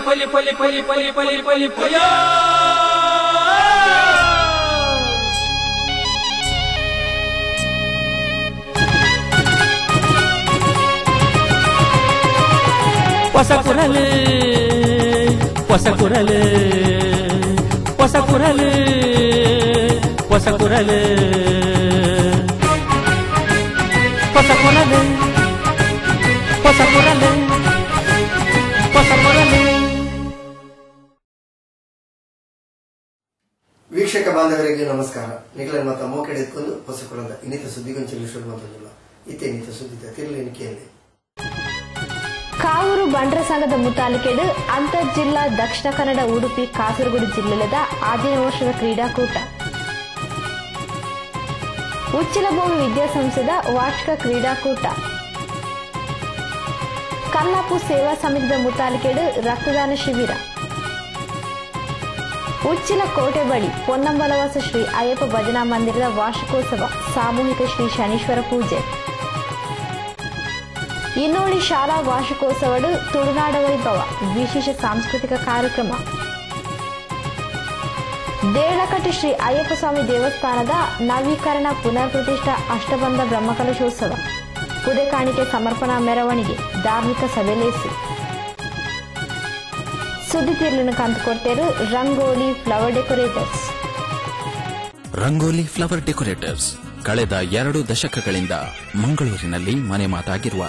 ಪಲಿ ಪಲಿ ಪಲಿ ಪಲಿ ಪಲಿ ಪಲಿ ಪಯ ಹೊಸ ಕುರಲು ಹೊಸ ಕುರಲು ಹೊಸ ಕುರಲು ಹೊಸ ಕುರಲು ಹೊಸ ಕುರಲು ಹೊಸ ಕುರಲು ಹೊಸ ಕುರಲು. ವೀಕ್ಷಕ ಬಾಂಧವರಿಗೆ ನಮಸ್ಕಾರ. ನಿಖಿಲ ಮತ ಮೋಕೆಡೆದುಕೊಂಡು ಹೊಸ ಕುರಂದ ಇನ್ನಿತ ಸುದ್ದಿಗೊಂಚಲು ಶುರುವಂತದಿಲ್ಲ. ಇತ್ತೆ ಇನ್ನಿತ ಸುದ್ದಿದ ತಿರುಳು ಎಣಿಕೆಯಲ್ಲಿ ಕಾವೂರು ಬಂಟರ ಸಂಘದ ಮುತಾಲಿಕೆಡು ಅಂತರ್ ಜಿಲ್ಲಾ ದಕ್ಷಿಣ ಕನ್ನಡ ಉಡುಪಿ ಕಾಸರಗೋಡು ಜಿಲ್ಲೆಲದ 5ನೇ ವರ್ಷದ ಕ್ರೀಡಾಕೂಟ. ಉಚ್ಚಿಲಭೂಮಿ ವಿದ್ಯಾಸಂಸ್ಥೆದ ವಾರ್ಷಿಕ ಕ್ರೀಡಾಕೂಟ. ಕಲ್ಲಾಪು ಸೇವಾ ಸಮಿತಿದ ಮುತಾಲಿಕೆಡು ರಕ್ತದಾನ ಶಿಬಿರ. ಉಚ್ಚಿಲ ಕೋಟೆ ಬಳಿ ಪೊನ್ನಂಬಲವಾಸ ಶ್ರೀ ಅಯ್ಯಪ್ಪ ಭಜನಾ ಮಂದಿರದ ವಾರ್ಷಿಕೋತ್ಸವ, ಸಾಮೂಹಿಕ ಶ್ರೀ ಶನೀಶ್ವರ ಪೂಜೆ. ಇನ್ನೋಳಿ ಶಾಲಾ ವಾರ್ಷಿಕೋತ್ಸವಡು ತುಳುನಾಡ ವೈಭವ, ವಿಶೇಷ ಸಾಂಸ್ಕೃತಿಕ ಕಾರ್ಯಕ್ರಮ. ದೇಳಕಟ್ಟಿ ಶ್ರೀ ಅಯ್ಯಪ್ಪ ಸ್ವಾಮಿ ದೇವಸ್ಥಾನದ ನವೀಕರಣ ಪುನರ್ ಪ್ರತಿಷ್ಠಾ ಅಷ್ಟಬಂಧ ಬ್ರಹ್ಮಕಲಶೋತ್ಸವ, ಪುದೆ ಕಾಣಿಕೆ ಸಮರ್ಪಣಾ ಮೆರವಣಿಗೆ, ಧಾರ್ಮಿಕ ಸಭೆಲೇಸಿ. ಸುದ್ದಿ ತಿರುಳಿನ ಕಂತುಕೊಡ್ತೇರು Rangoli flower decorators. Rangoli flower decorators ಕಳೆದ 2 ದಶಕಗಳಿಂದ ಮಂಗಳೂರಿನಲ್ಲಿ ಮನೆ ಮಾತಾಗಿರುವ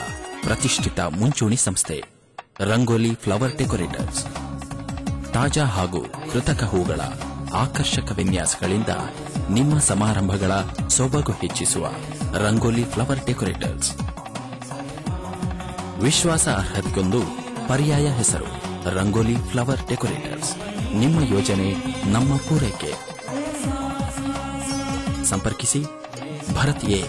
ಪ್ರತಿಷ್ಠಿತ ಮುಂಚೂಣಿ ಸಂಸ್ಥೆ. ರಂಗೋಲಿ ಫ್ಲವರ್ ಡೆಕೋರೇಟರ್ಸ್ ತಾಜಾ ಹಾಗೂ ಕೃತಕ ಹೂಗಳ ಆಕರ್ಷಕ ವಿನ್ಯಾಸಗಳಿಂದ ನಿಮ್ಮ ಸಮಾರಂಭಗಳ ಸೊಬಗು ಹೆಚ್ಚಿಸುವ ರಂಗೋಲಿ ಫ್ಲವರ್ ಡೆಕೋರೇಟರ್ಸ್. ವಿಶ್ವಾಸಾರ್ಹತೆಗೊಂದು ಪರ್ಯಾಯ ಹೆಸರು ರಂಗೋಲಿ ಫ್ಲವರ್ ಡೆಕೋರೇಟರ್ಸ್. ನಿಮ್ಮ ಯೋಜನೆ ನಮ್ಮ ಪೂರೈಕೆ. ಸಂಪರ್ಕಿಸಿ Bharat A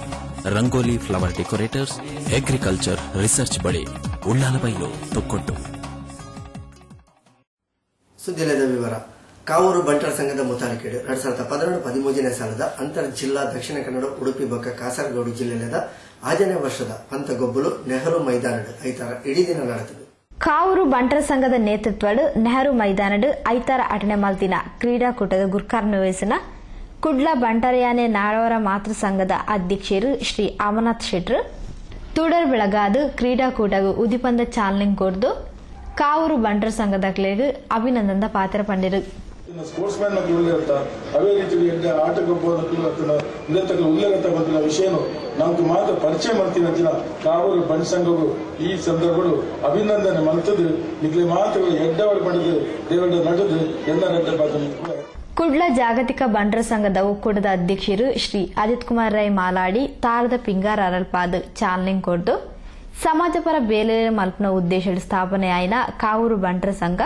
rangoli flower decorators, agriculture research ಬಳಿ, ಉಳ್ಳಾಲಬೈಲು, ತೊಕ್ಕೊಟ್ಟು. ಸುದ್ದಿಲದ ವಿವರ. ಕಾವೂರು ಬಂಟರ ಸಂಘದ ಮುತಾಲಿಕೆಡು 2012-13ನೇ ಸಾಲದ ಅಂತರ್ ಜಿಲ್ಲಾ ದಕ್ಷಿಣ ಕನ್ನಡ ಉಡುಪಿ ಬೊಕ್ಕ ಕಾಸರಗೋಡು ಜಿಲ್ಲೆಲದ 5ನೇ ವರ್ಷದ ಪಂತಗೊಬ್ಬಲು ನೆಹರು ಮೈದಾನಡು ಐತಾರ ಇಡೀ ದಿನ ನಡೆದಿದೆ. ಕಾವೂರು ಬಂಟರ ಸಂಘದ ನೇತೃತ್ವಡು ನೆಹರು ಮೈದಾನಡು ಐತಾರ 8ನೇ ಮಲ್ತಿನ ಕ್ರೀಡಾಕೂಟದ ಗುರ್ಕಾರ್ನಿವಹಿಸಿನ ಕುಡ್ಲ ಬಂಟರಯಾನೆ ನಾಡವರ ಮಾತೃ ಸಂಘದ ಅಧ್ಯಕ್ಷರು ಶ್ರೀ ಅಮರನಾಥ್ ಶೆಟ್ರು ತುಡರ್ ಬೆಳಗಾದು ಕ್ರೀಡಾಕೂಟಗೂ ಉದಿಪಂದ ಚಾಲನೆ ಕೊಡ್ದು ಕಾವೂರು ಬಂಟರ ಸಂಘದ ಅಭಿನಂದನ ಪಾತ್ರ ಪಂಡಿರು. ಸ್ಪೋರ್ಟ್ಸ್ ಮ್ಯಾನ್ ಉಳ್ಳೇರತ್ತ ಅವೇ ರೀತಿ ಆಟಕ್ಕೆ ನಿರತಕ್ಕೆ ಉಳ್ಳೇರತ್ತ ಬಂದಿನ ವಿಷಯ ನಮ್ಗೆ ಮಾತ್ರ ಪರಿಚಯ ಮಾಡ್ತೀನಿ ಅಂಚಿನ ಕಾವೂರು ಬಂಟ ಸಂಘವು ಈ ಸಂದರ್ಭಗಳು ಅಭಿನಂದನೆ ಮಂತದ್ದು ನಿಗ್ಲೆ ಮಾತ್ರ ಎಡ್ಡವಳು ಪಡೆದು ದೇವರ ನಡೆದು ಎಲ್ಲ ರೆಡ್ಡ ಬಾದ. ಕುಡ್ಲ ಜಾಗತಿಕ ಬಂಟರ ಸಂಘದ ಒಕ್ಕೂಟದ ಅಧ್ಯಕ್ಷರು ಶ್ರೀ ಅಜಿತ್ ಕುಮಾರ್ ರೈ ಮಾಲಾಡಿ ತಾರದ ಪಿಂಗಾರ ಅರಲ್ಪಾದ ಚಾಲನೆ ಕೊಡ್ದು ಸಮಾಜಪರ ಬೇಲೆ ಮಲ್ಪನ ಉದ್ದೇಶ ಸ್ಥಾಪನೆಯಾಯಿನ ಕಾವೂರು ಬಂಟರ ಸಂಘ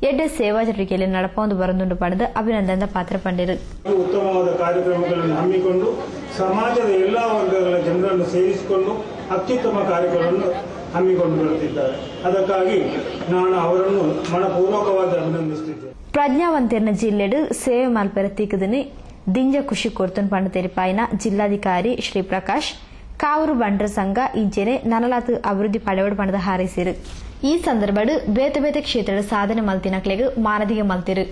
ಎಡ್ಡೆ ಸೇವಾ ಚಟುವಟಿಕೆಯಲ್ಲಿ ನಡಪೊಂದು ಬರಂದುಂಡು ಪಡೆದು ಅಭಿನಂದನ ಪಾತ್ರ ಪಂಡಿರು. ಉತ್ತಮವಾದ ಕಾರ್ಯಕ್ರಮಗಳನ್ನು ಹಮ್ಮಿಕೊಂಡು ಸಮಾಜದ ಎಲ್ಲಾ ವರ್ಗಗಳ ಜನರನ್ನು ಸೇರಿಸಿಕೊಂಡು ಅತ್ಯುತ್ತಮ ಕಾರ್ಯಗಳನ್ನು ಹಮ್ಮಿಕೊಂಡು ಬರುತ್ತಿದ್ದಾರೆ. ಅದಕ್ಕಾಗಿ ನಾನು ಅವರನ್ನು ಮನಪೂರ್ವಕವಾಗಿ ಅಭಿನಂದಿಸುತ್ತಿದ್ದೇನೆ. ಪ್ರಜ್ಞಾವಂತರ್ನ ಜಿಲ್ಲೆಡು ಸೇವೆ ಮಲ್ಪೆರ ತಿಕ್ಕದನಿ ದಿಂಜ ಖುಷಿ ಕೊಡ್ತನ್ ಪಂಡ ತೆರಿಪಾಯಿನ ಜಿಲ್ಲಾಧಿಕಾರಿ ಶ್ರೀ ಪ್ರಕಾಶ್ ಕಾವೂರು ಬಂಟರ ಸಂಘ ಇಂಚೆನೆ ನನಲಾತು ಅಭಿವೃದ್ಧಿ ಪಡೆವಡು ಪಣದ ಹಾರೈಸಿರು. ಈ ಸಂದರ್ಭಡು ಬೇತೆ ಬೇತೆ ಕ್ಷೇತ್ರದ ಸಾಧನೆ ಮಲ್ತಿನಕ್ಲೆಗೂ ಮಾನದಿಗೆ ಮಲ್ತಿರು.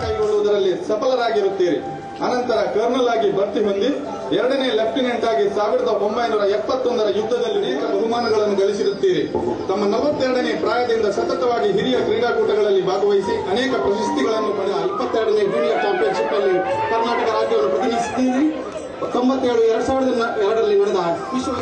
ಕೈಗೊಳ್ಳುವುದರಲ್ಲಿ ಸಫಲರಾಗಿರುತ್ತೀರಿ. ಅನಂತರ ಕರ್ನಲ್ ಆಗಿ ಭರ್ತಿ ಹೊಂದಿ 2ನೇ ಲೆಫ್ಟಿನೆಂಟ್ ಆಗಿ 1971ರ ಯುದ್ಧದಲ್ಲಿ ಅನೇಕ ಬಹುಮಾನಗಳನ್ನು ಗಳಿಸಿರುತ್ತೀರಿ. ತಮ್ಮ 42ನೇ ಪ್ರಾಯದಿಂದ ಸತತವಾಗಿ ಹಿರಿಯ ಕ್ರೀಡಾಕೂಟಗಳಲ್ಲಿ ಭಾಗವಹಿಸಿ ಅನೇಕ ಪ್ರಶಸ್ತಿಗಳನ್ನು ಪಡೆದ 22ನೇ ಜೂನಿಯರ್ ಚಾಂಪಿಯನ್ಶಿಪ್ ಅಲ್ಲಿ ಕರ್ನಾಟಕ ರಾಜ್ಯವನ್ನು ಪ್ರತಿನಿಧಿಸಿದ್ದೀರಿ. 2002ರಲ್ಲಿ ನಡೆದ ವಿಶ್ವ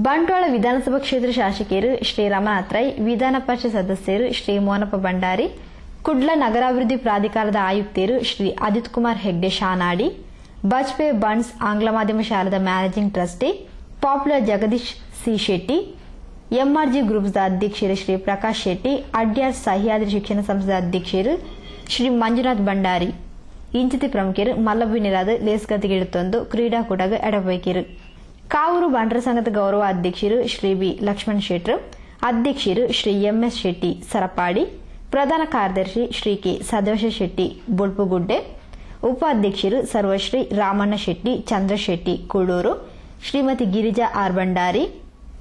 ಬಂಟ್ವಾಳ ವಿಧಾನಸಭಾ ಕ್ಷೇತ್ರ ಶಾಸಕಿಯರು ಶ್ರೀ ರಮನಾಥ್ ರೈ, ವಿಧಾನ ಪರಿಷತ್ ಸದಸ್ಯರು ಶ್ರೀ ಮೋನಪ್ಪ ಭಂಡಾರಿ, ಕುಡ್ಲ ನಗರಾಭಿವೃದ್ಧಿ ಪ್ರಾಧಿಕಾರದ ಆಯುಕ್ತರು ಶ್ರೀ ಅಜಿತ್ ಕುಮಾರ್ ಹೆಗ್ಡೆ ಶಾನಾಡಿ, ಬಜ್ಪೆ ಬನ್ಸ್ ಆಂಗ್ಲ ಮಾಧ್ಯಮ ಶಾಲೆದ managing trustee popular Jagadish C Shetty, MRG ಗ್ರೂಪ್ಸ್ದ ಅಧ್ಯಕ್ಷರು ಶ್ರೀ ಪ್ರಕಾಶ್ ಶೆಟ್ಟಿ, ಅಡ್ಯಾರ್ ಸಹ್ಯಾದ್ರಿ ಶಿಕ್ಷಣ ಸಂಸ್ಥೆದ ಅಧ್ಯಕ್ಷರು ಶ್ರೀ ಮಂಜುನಾಥ್ ಭಂಡಾರಿ ಇಂಚಿತಿ ಪ್ರಮುಖರು ಮಲ್ಲಬಿನಿರಾದ ಲೇಸ್ಗತಿಗಿಡುತ್ತೊಂದು ಕ್ರೀಡಾಕೂಟಗ ಎಡಬೈಕಿರು. ಕಾವೂರು ಬಂಟರ ಸಂಘದ ಗೌರವ ಅಧ್ಯಕ್ಷರು ಶ್ರೀ ಬಿ ಲಕ್ಷ್ಮಣ್ ಶೆಟ್ರು, ಅಧ್ಯಕ್ಷರು ಶ್ರೀ ಎಂಎಸ್ ಶೆಟ್ಟಿ ಸರಪಾಡಿ, ಪ್ರಧಾನ ಕಾರ್ಯದರ್ಶಿ ಶ್ರೀ ಕೆ ಸದಾಶಿವ ಶೆಟ್ಟಿ ಬೊಳ್ಪುಗುಡ್ಡೆ, ಉಪಾಧ್ಯಕ್ಷರು ಸರ್ವಶ್ರೀ ರಾಮಣ್ಣ ಶೆಟ್ಟಿ ಚಂದ್ರಶೆಟ್ಟಿ ಕುಳ್ಳೂರು, ಶ್ರೀಮತಿ ಗಿರಿಜಾ ಆರ್ ಭಂಡಾರಿ,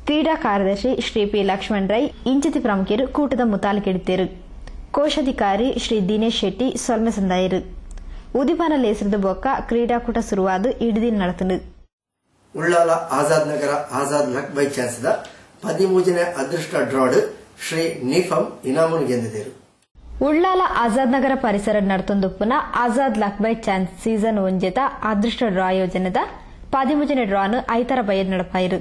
ಕ್ರೀಡಾ ಕಾರ್ಯದರ್ಶಿ ಶ್ರೀ ಪಿ ಲಕ್ಷ್ಮಣ್ ರೈ ಇಂಚತಿ ಪ್ರಮುಖರು ಕೂಟದ ಮುತಾಲಿಕೆಡಿತರು. ಕೋಶಾಧಿಕಾರಿ ಶ್ರೀ ದಿನೇಶ್ ಶೆಟ್ಟಿ ಸೊಲ್ಮೆ ಸಂದಾಯರು. ಉದಿಪಾನ ಲೇಸರದ ಬೊಕ್ಕ ಕ್ರೀಡಾಕೂಟ ಶುರುವಾದ ಇಡದಿನ ನಡೆತನು. ಉಳ್ಳಾಲ ಆಜಾದ್ ನಗರ ಆಜಾದ್ ಲಕ್ ಬೈ ಚಾನ್ಸ್ದ 13ನೇ ಅದೃಷ್ಟ ಡ್ರಾಡ್ ಶ್ರೀ ನಿಫಂ ಇನಾಮನ್ ಗೆದ್ದಿದ್ದರು. ಉಳ್ಳಾಲ ಆಜಾದ್ ನಗರ ಪರಿಸರ ನಡತೊಂದುಪ್ಪುನ Azad luck by chance season 1 ಅದೃಷ್ಟ ಡ್ರಾ ಯೋಜನೆದ 13ನೇ ಡ್ರಾನು ಐತರ ಬಯದ್ ನಡಪಾಯಿರು.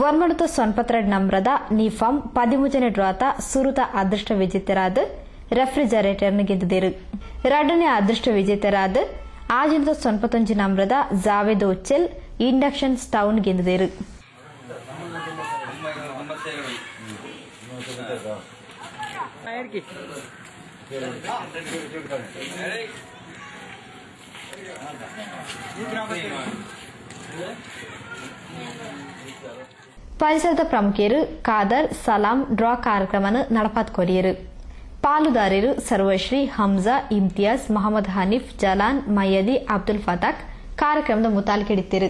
ವರ್ಮಡುತ್ತ ಸೊನ್ಪತ್ರ ನಮ್ರದ ನಿಫಂ 13ನೇ ಡ್ರಾತ ಸುರುತ ಅದೃಷ್ಟ ವಿಜೇತರಾದ ರೆಫ್ರಿಜರೇಟರ್ನ ಗೆದ್ದಿದ್ದರು. 2ನೇ ಅದೃಷ್ಟ ವಿಜೇತರಾದ ಆಜಿನದ ಸೊನ್ಪತ್ತೊಂಜು ನಮ್ರದ ಜಾವೇದ್ ಒಚ್ಚೆಲ್ ಇಂಡಕ್ಷನ್ ಸ್ಟೌನ್ ಗೆದ್ದಿದ್ದರು. ಪರಿಸರದ ಪ್ರಮುಖರು ಖಾದರ್ ಸಲಾಂ ಡ್ರಾ ಕಾರ್ಯಕ್ರಮ ನಡಪಾತ್ ಕೊರಿಯರು. ಪಾಲುದಾರರು ಸರ್ವಶ್ರೀ ಹಮ್ಜಾ ಇಮ್ತಿಯಾಜ್ ಮೊಹಮ್ಮದ್ ಹನೀಫ್ ಜಲಾನ್ ಮಯ್ಯದಿ ಅಬ್ದುಲ್ ಫತಾಕ್ ಕಾರ್ಯಕ್ರಮದ ಮುತಾಲಿಕೆಡಿತ್ತರು.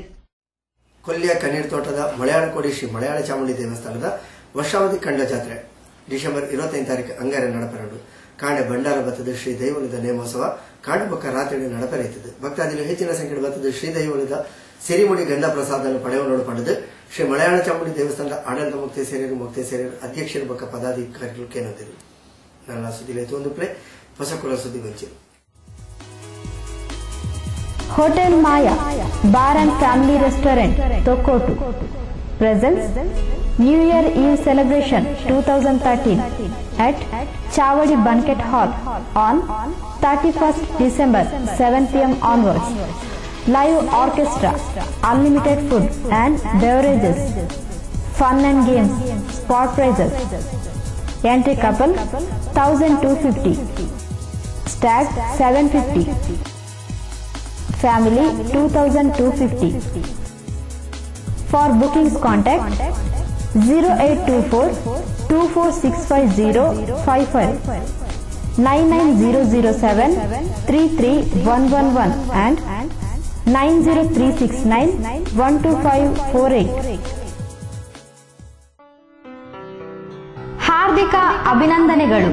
ಕೊಲ್ಲಿಯ ಕಣ್ಣೀರ್ ತೋಟದ ಮಲಯಾಳಕೋಡಿ ಶ್ರೀ ಮಲಯಾಳ ಚಾಮುಂಡಿ ದೇವಸ್ಥಾನದ ವರ್ಷಾವಧಿ ಕಂಡ ಜಾತ್ರೆ ಡಿಸೆಂಬರ್ 25 ತಾರೀಕು ಅಂಗಾರೆ ನಡಪೆರಡು. ಕಾಣೆ ಭಂಡಾರ ಬತ್ತದ ಶ್ರೀ ದೈವಲದ ನೇಮೋತ್ಸವ ಕಾಣೆ ಬೊಕ್ಕ ರಾತ್ರಿ ನಡಪೆರೈತದೆ. ಭಕ್ತಾದಿಗಳು ಹೆಚ್ಚಿನ ಸಂಖ್ಯೆಯ ಬತ್ತದ ಶ್ರೀ ದೈವಲದ ಸಿರಿಮುಡಿ ಗಂಧ ಪ್ರಸಾದ ಪಡೆಯುವ ಪಡೆದು ಶ್ರೀ ಮಲಯಾಳ ಚಾಮುಂಡಿ ದೇವಸ್ಥಾನದ ಆಡಳಿತ ಮುಕ್ತೆ ಸೇರಿಯರು ಅಧ್ಯಕ್ಷರ ಬೊಕ್ಕ ಪದಾಧಿಕಾರಿಗಳು ಕೇಳಿದರು. ನನ್ನ ಸುದ್ದಿಲೈತು ಒಂದು ಪ್ಲೇ ಹೊಸ ಕುಲ ಸುದ್ದಿ ಗೊಂಚಿರು. Hotel Maya bar and family restaurant Thokkottu presents New Year Eve celebration 2013 at Chavadi Banquet Hall on 31st December 7 p.m. onwards. Live orchestra, unlimited food and beverages, fun and games, sport prizes. Entry couple 1250, stag 750, family 2250. For bookings contact 0824 2465055, 99007 33111 and 90369 12548. ಹಾರ್ದಿಕ ಅಭಿನಂದನೆಗಳು.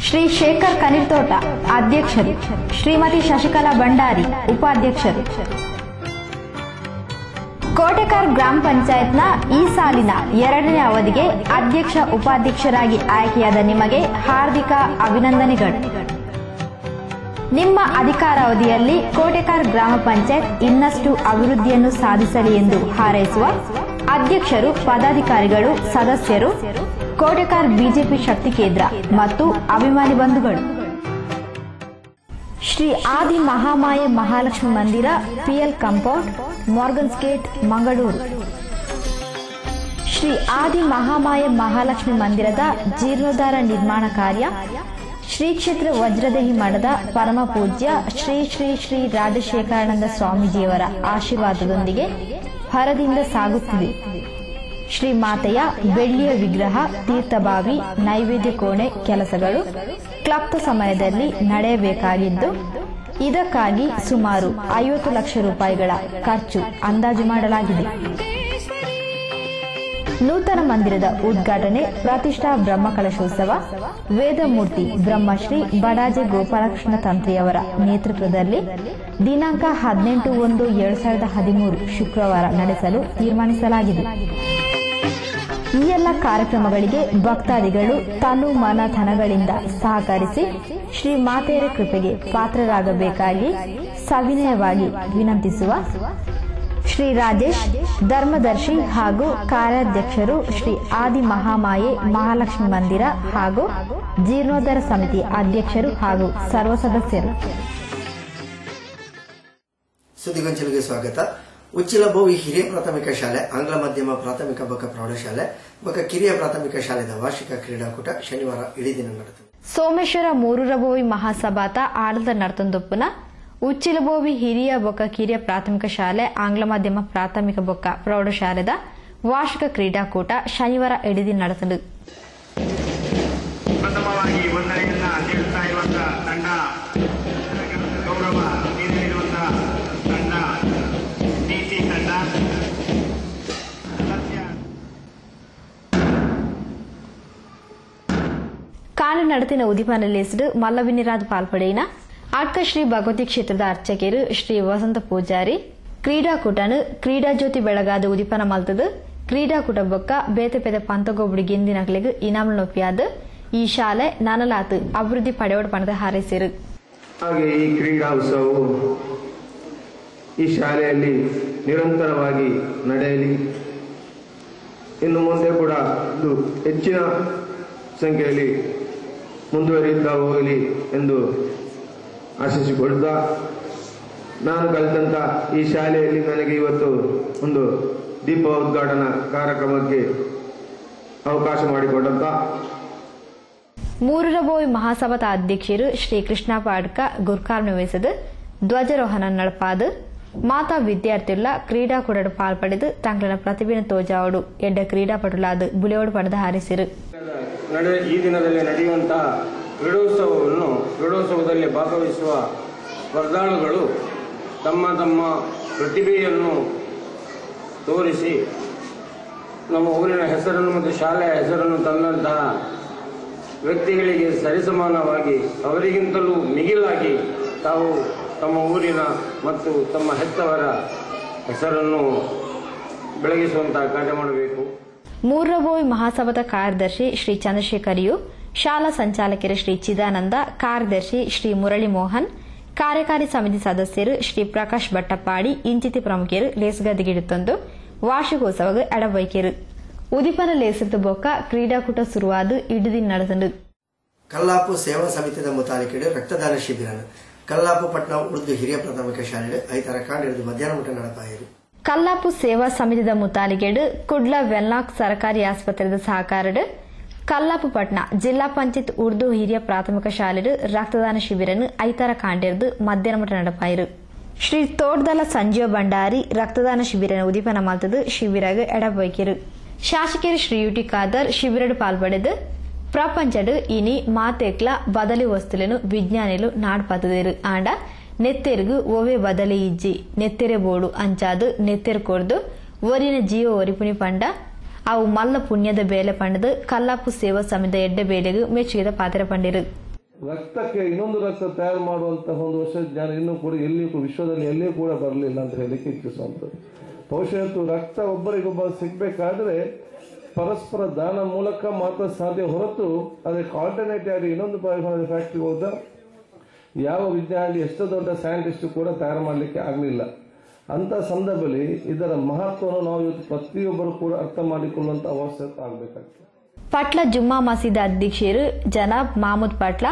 ಶ್ರೀ ಶೇಖರ್ ಕನಿರ್ತೋಟ ಅಧ್ಯಕ್ಷರು, ಶ್ರೀಮತಿ ಶಶಿಕಲಾ ಭಂಡಾರಿ ಉಪಾಧ್ಯಕ್ಷರು. ಕೋಟೆಕಾರ್ ಗ್ರಾಮ ಪಂಚಾಯತ್ನ ಈ ಸಾಲಿನ 2ನೇ ಅವಧಿಗೆ ಅಧ್ಯಕ್ಷ ಉಪಾಧ್ಯಕ್ಷರಾಗಿ ಆಯ್ಕೆಯಾದ ನಿಮಗೆ ಹಾರ್ದಿಕ ಅಭಿನಂದನೆಗಳು. ನಿಮ್ಮ ಅಧಿಕಾರಾವಧಿಯಲ್ಲಿ ಕೋಟೆಕಾರ್ ಗ್ರಾಮ ಪಂಚಾಯತ್ ಇನ್ನಷ್ಟು ಅಭಿವೃದ್ಧಿಯನ್ನು ಸಾಧಿಸಲಿ ಎಂದು ಹಾರೈಸುವ ಅಧ್ಯಕ್ಷರು, ಪದಾಧಿಕಾರಿಗಳು, ಸದಸ್ಯರು, ಕೋಟೆಕಾರ್ ಬಿಜೆಪಿ ಶಕ್ತಿ ಕೇಂದ್ರ ಮತ್ತು ಅಭಿಮಾನಿ ಬಂಧುಗಳು. Shri Adi Mahamaye Mahalakshmi Mandir, PL compound, Morgan's gate, Mangaluru. Shri Adi Mahamaye Mahalakshmi ಮಂದಿರದ ಜೀರ್ಣೋದ್ಧಾರ ನಿರ್ಮಾಣ ಕಾರ್ಯ ಶ್ರೀ ಕ್ಷೇತ್ರ ವಜ್ರದೇಹಿ ಮಠದ ಪರಮ ಪೂಜ್ಯ ಶ್ರೀ ಶ್ರೀ ಶ್ರೀ ರಾಜಶೇಖರಾನಂದ ಸ್ವಾಮೀಜಿಯವರ ಆಶೀರ್ವಾದದೊಂದಿಗೆ ಭರದಿಂದ ಸಾಗುತ್ತಿದೆ. ಶ್ರೀ ಮಾತೆಯ ಬೆಳ್ಳಿಯ ವಿಗ್ರಹ, ತೀರ್ಥಬಾವಿ, ನೈವೇದ್ಯ ಕೋಣೆ ಕೆಲಸಗಳು ಕ್ಲಪ್ತ ಸಮಯದಲ್ಲಿ ನಡೆಯಬೇಕಾಗಿದ್ದು, ಇದಕ್ಕಾಗಿ ಸುಮಾರು 50 ಲಕ್ಷ ರೂಪಾಯಿಗಳ ಖರ್ಚು ಅಂದಾಜು ಮಾಡಲಾಗಿದೆ. ನೂತನ ಮಂದಿರದ ಉದ್ಘಾಟನೆ, ಪ್ರತಿಷ್ಠಾ ಬ್ರಹ್ಮಕಲಶೋತ್ಸವ ವೇದಮೂರ್ತಿ ಬ್ರಹ್ಮಶ್ರೀ ಬಡಾಜೆ ಗೋಪಾಲಕೃಷ್ಣ ತಂತ್ರಿಯವರ ನೇತೃತ್ವದಲ್ಲಿ ದಿನಾಂಕ 18/1/2013 ಶುಕ್ರವಾರ ನಡೆಸಲು ತೀರ್ಮಾನಿಸಲಾಗಿದೆ. ಈ ಎಲ್ಲ ಕಾರ್ಯಕ್ರಮಗಳಿಗೆ ಭಕ್ತಾದಿಗಳು ತನು ಮನ ಧನಗಳಿಂದ ಸಹಕರಿಸಿ ಶ್ರೀ ಮಾತೆಯರ ಕೃಪೆಗೆ ಪಾತ್ರರಾಗಬೇಕಾಗಿ ಸವಿನಯವಾಗಿ ವಿನಂತಿಸುವ ಶ್ರೀ ರಾಜೇಶ್, ಧರ್ಮದರ್ಶಿ ಹಾಗೂ ಕಾರ್ಯಾಧ್ಯಕ್ಷರು, ಶ್ರೀ ಆದಿ ಮಹಾಮಾಯೆ ಮಹಾಲಕ್ಷ್ಮಿ ಮಂದಿರ ಹಾಗೂ ಜೀರ್ಣೋದ್ಧಾರ ಸಮಿತಿ ಅಧ್ಯಕ್ಷರು ಹಾಗೂ ಸರ್ವ ಸದಸ್ಯರು. ಸುದ್ದಿಗೊಂಚಲಿಗೆ ಸ್ವಾಗತ. ಉಚ್ಚಿಲಬೋವಿ ಹಿರಿಯ ಪ್ರಾಥಮಿಕ ಶಾಲೆ, ಆಂಗ್ಲ ಮಾಧ್ಯಮ ಪ್ರಾಥಮಿಕ ಬೊಕ್ಕ ಪ್ರೌಢಶಾಲೆ ಬೊಕ್ಕ ಕಿರಿಯ ಪ್ರಾಥಮಿಕ ಶಾಲೆದ ವಾರ್ಷಿಕ ಕ್ರೀಡಾಕೂಟ ಶನಿವಾರ ಇಡೀ ದಿನ ನಡೆಯಿತು. ಸೋಮೇಶ್ವರ ಮೂರೂರಬೋವಿ ಮಹಾಸಭಾತ ಆಡಳಿತ ನಡತೊಂದೊಪ್ಪುನ ಉಚ್ಚಿಲಬೋವಿ ಹಿರಿಯ ಬೊಕ್ಕ ಕಿರಿಯ ಪ್ರಾಥಮಿಕ ಶಾಲೆ, ಆಂಗ್ಲ ಮಾಧ್ಯಮ ಪ್ರಾಥಮಿಕ ಬೊಕ್ಕ ಪ್ರೌಢಶಾಲೆದ ವಾರ್ಷಿಕ ಕ್ರೀಡಾಕೂಟ ಶನಿವಾರ ಇಡೀ ದಿನ ನಡೆಯಿತು. ಪ್ರಥಮವಾಗಿ ವಂದನೆಯನ್ನ ನೀಡುತ್ತಾ ಇರುವಂತಹ ತಂಡ ನಾಳೆ ನಡತಿನ ಉದಿಪನಲ್ಲಿಸಿದು ಮಲ್ಲವಿನಿರಾದ ಪಾಲ್ಪಡೆಯಿನ ಆಟ್ಕ ಶ್ರೀ ಭಗವತಿ ಕ್ಷೇತ್ರದ ಅರ್ಚಕರು ಶ್ರೀ ವಸಂತ ಪೂಜಾರಿ ಕ್ರೀಡಾಕೂಟನು ಕ್ರೀಡಾ ಜ್ಯೋತಿ ಬೆಳಗಾದ ಉದಿಪನ ಮಲ್ತದು ಕ್ರೀಡಾಕೂಟ ಬೊಕ್ಕ ಬೇತೆ ಬೇತೆ ಪಂತಗೊಬ್ಬಡಿ ಗೆಂದಿನಗಳಿಗೆ ಇನಾಮಲ್ ನೊಪ್ಪಿಯಾದ ಈ ಶಾಲೆ ನನಲಾತು ಅಭಿವೃದ್ಧಿ ಪಡೆಯೋಡು ಪಣದ ಹಾರೈಸಿರು. ಹಾಗೆ ಈ ಕ್ರೀಡಾ ಉತ್ಸವವು ಈ ಶಾಲೆಯಲ್ಲಿ ನಿರಂತರವಾಗಿ ನಡೆಯಲಿ, ಇನ್ನು ಮುಂದೆ ಕೂಡ ಇದು ಹೆಚ್ಚಿನ ಸಂಖ್ಯೆಯಲ್ಲಿ ಮುಂದುವರಿಯುತ್ತಾ ಹೋಗಲಿ ಎಂದು ಆಶಿಸಿಕೊಳ್ಳುತ್ತಾ, ನಾನು ಕಲಿತಂತ ಈ ಶಾಲೆಯಲ್ಲಿ ನನಗೆ ಇವತ್ತು ಒಂದು ದೀಪ ಉದ್ಘಾಟನಾ ಕಾರ್ಯಕ್ರಮಕ್ಕೆ ಅವಕಾಶ ಮಾಡಿಕೊಟ್ಟಂತ ಮೂರರಬೋಯಿ ಮಹಾಸಭಾದ ಅಧ್ಯಕ್ಷರು ಶ್ರೀ ಕೃಷ್ಣ ಪಾಡ್ಕ ಗುರ್ಕಾರ್ನ ವಹಿಸದು ಧ್ವಜಾರೋಹಣ ನಡಪಾದು ಮಾತಾ ವಿದ್ಯಾರ್ಥಿಗಳ ಕ್ರೀಡಾಕೂಟದ ಪಾಲ್ಪಡೆದು ತಂಗಳ ಪ್ರತಿಭೆಯನ್ನು ತೋಜಾವಡು ಎಡ್ಡ ಕ್ರೀಡಾಪಟುಲಾದ ಬುಲೆಯೋಡು ಪಡೆದು ಹಾರಿಸಿರು. ಈ ದಿನದಲ್ಲಿ ನಡೆಯುವಂತಹ ಕ್ರೀಡೋತ್ಸವದಲ್ಲಿ ಭಾಗವಹಿಸುವ ಸ್ಪರ್ಧಾಳುಗಳು ತಮ್ಮ ತಮ್ಮ ಪ್ರತಿಭೆಯನ್ನು ತೋರಿಸಿ ನಮ್ಮ ಊರಿನ ಹೆಸರನ್ನು ಮತ್ತು ಶಾಲೆಯ ಹೆಸರನ್ನು ತಂದಂತಹ ವ್ಯಕ್ತಿಗಳಿಗೆ ಸರಿಸಮಾನವಾಗಿ ಅವರಿಗಿಂತಲೂ ಮಿಗಿಲಾಗಿ ತಾವು ತಮ್ಮ ಊರಿನ ಮತ್ತು ತಮ್ಮ ಹೆತ್ತವರ ಹೆಸರನ್ನು ಬೆಳಗಿಸುವಂತಹ ಕಾರ್ಯ ಮಾಡಬೇಕು. ಮೂರರಬೋಯಿ ಮಹಾಸಭಾದ ಕಾರ್ಯದರ್ಶಿ ಶ್ರೀ ಚಂದ್ರಶೇಖರಿಯು, ಶಾಲಾ ಸಂಚಾಲಕರು ಶ್ರೀ ಚಿದಾನಂದ, ಕಾರ್ಯದರ್ಶಿ ಶ್ರೀ ಮುರಳಿ ಮೋಹನ್, ಕಾರ್ಯಕಾರಿ ಸಮಿತಿ ಸದಸ್ಯರು ಶ್ರೀ ಪ್ರಕಾಶ್ ಭಟ್ಟಪ್ಪಾಡಿ ಇಂಚಿತಿ ಪ್ರಮುಖರು ಲೇಸ್ಗದಿಗಿಡುತ್ತಂದು ವಾರ್ಷಿಕೋತ್ಸವಕ್ಕೆ ಎಡಬೈಕೆರು. ಉದಿಪನ ಲೇಸದ ಬೊಕ್ಕ ಕ್ರೀಡಾಕೂಟ ಶುರುವಾದ ಇಡುದಿನ ನಡೆಸಂಡು. ಕಲ್ಲಾಪು ಸೇವಾ ಸಮಿತಿಯ ಮುತಾಲಿಕೆಡು ರಕ್ತದಾನ ಶಿಬಿರ ಕಲ್ಲಾಪು ಪಟ್ನ ಉರ್ದು ಹಿರಿಯ ಪ್ರಾಥಮಿಕ ಶಾಲೆ 5 ಕಾಂಡಿದ್ದು ಮಧ್ಯಾಹ್ನ ಮುಟ ನಡಪಾಯಿರು. ಕಲ್ಲಾಪು ಸೇವಾ ಸಮಿತಿಯ ಮುತಾಲಿಕೆಡು ಕುಡ್ಲ ವೆಲ್ನಾಕ್ ಸರ್ಕಾರಿ ಆಸ್ಪತ್ರೆದ ಸಹಕಾರಡು ಕಲ್ಲಾಪು ಪಟ್ನ ಜಿಲ್ಲಾ ಪಂಚಾಯತ್ ಉರ್ದು ಹಿರಿಯ ಪ್ರಾಥಮಿಕ ಶಾಲೆಡು ರಕ್ತದಾನ ಶಿಬಿರನ್ನು 5 ಕಾಂಡಿದ್ದು ಮಧ್ಯಾಹ್ನ ಮುಟ ನಡಪಾಯಿರು. ಶ್ರೀ ತೋಟದಲ ಸಂಜೀವ ಭಂಡಾರಿ ರಕ್ತದಾನ ಶಿಬಿರ ಉದಿಪನ ಮಲ್ತದು ಶಿಬಿರಗೆ ಎಡಬೈಕೆರು. ಶಾಸಕರು ಶ್ರೀ ಯುಟಿ ಖಾದರ್ ಶಿಬಿರಡು ಪಾಲ್ಪಡೆದು ಪ್ರಪಂಚಡು ಇನಿ ಮಾತೆಕ್ಲ ಬದಲಿ ವಸ್ತುలను ವಿಜ್ಞಾನಿಗಳು ನಾಡ್ಪತ್ತದೇರು ಆಂಡ ನೆತ್ತೆರಿಗೂ ಓವೆ ಬದಲಿ ಇಜ್ಜಿ ನೆತ್ತೆರೆ ಬೋಡು ಅಂಚಾದು ನೆತ್ತೆರು ಕೊರ್ದು ಒರಿನ ಜೀವ ಒರಿಪುನಿ ಪಂಡ ಅವು ಮಲ್ಲ ಪುಣ್ಯದ ಬೇಲೆ ಪಂಡದು ಕಲ್ಲಾಪು ಸೇವಾ ಸಮಿತಿ ಎಡ್ಡ ಬೇಲೆಗೂ ಮೆಚ್ಚುಗೆದ ಪಾತ್ರ ಪಂಡಿರು. ರಕ್ತಕ್ಕೆ ಇನ್ನೊಂದು ರಕ್ತ ತಯಾರು ಮಾಡುವಂತಹ ಒಂದು ಹೊಸ ಜ್ಞಾನ ಇನ್ನೂ ಕೂಡ ಎಲ್ಲಿಯೂ ವಿಶ್ವದಲ್ಲಿ ಎಲ್ಲಿಯೂ ಕೂಡ ಬರಲಿಲ್ಲ ಅಂತ ಹೇಳಲಿಕ್ಕೆ ಇಚ್ಛಿಸುವಂಥದ್ದು. ಬಹುಶಃ ರಕ್ತ ಒಬ್ಬರಿಗೊಬ್ಬ ಸಿಗಬೇಕಾದ್ರೆ ಪರಸ್ಪರ ದಾನ ಮೂಲಕ ಮಾತ್ರ ಸಾಧ್ಯ ಹೊರತು ಅದಕ್ಕೆ ಆಲ್ಟರ್ನೇಟ್ ಆಗಿ ಇನ್ನೊಂದು ಫ್ಯಾಕ್ಟ್ರಿ ಹೋದ ಯಾವ ವಿಜ್ಞಾನಿ ಎಷ್ಟು ದೊಡ್ಡ ಸೈಂಟಿಸ್ಟ್ ಕೂಡ ತಯಾರು ಮಾಡಲಿಕ್ಕೆ ಆಗಲಿಲ್ಲ. ಅಂತ ಸಂದರ್ಭದಲ್ಲಿ ಇದರ ಮಹತ್ವವನ್ನು ನಾವು ಇವತ್ತು ಪ್ರತಿಯೊಬ್ಬರು ಕೂಡ ಅರ್ಥ ಮಾಡಿಕೊಳ್ಳುವಂತ ಅವಶ್ಯಕತೆ ಆಗಬೇಕಾಗ್ತದೆ. ಪಟ್ಲ ಜುಮ್ಮಾ ಮಸೀದ್ ಅಧ್ಯಕ್ಷರು ಜನಾಬ್ ಮಹಮೂದ್ ಪಟ್ಲ,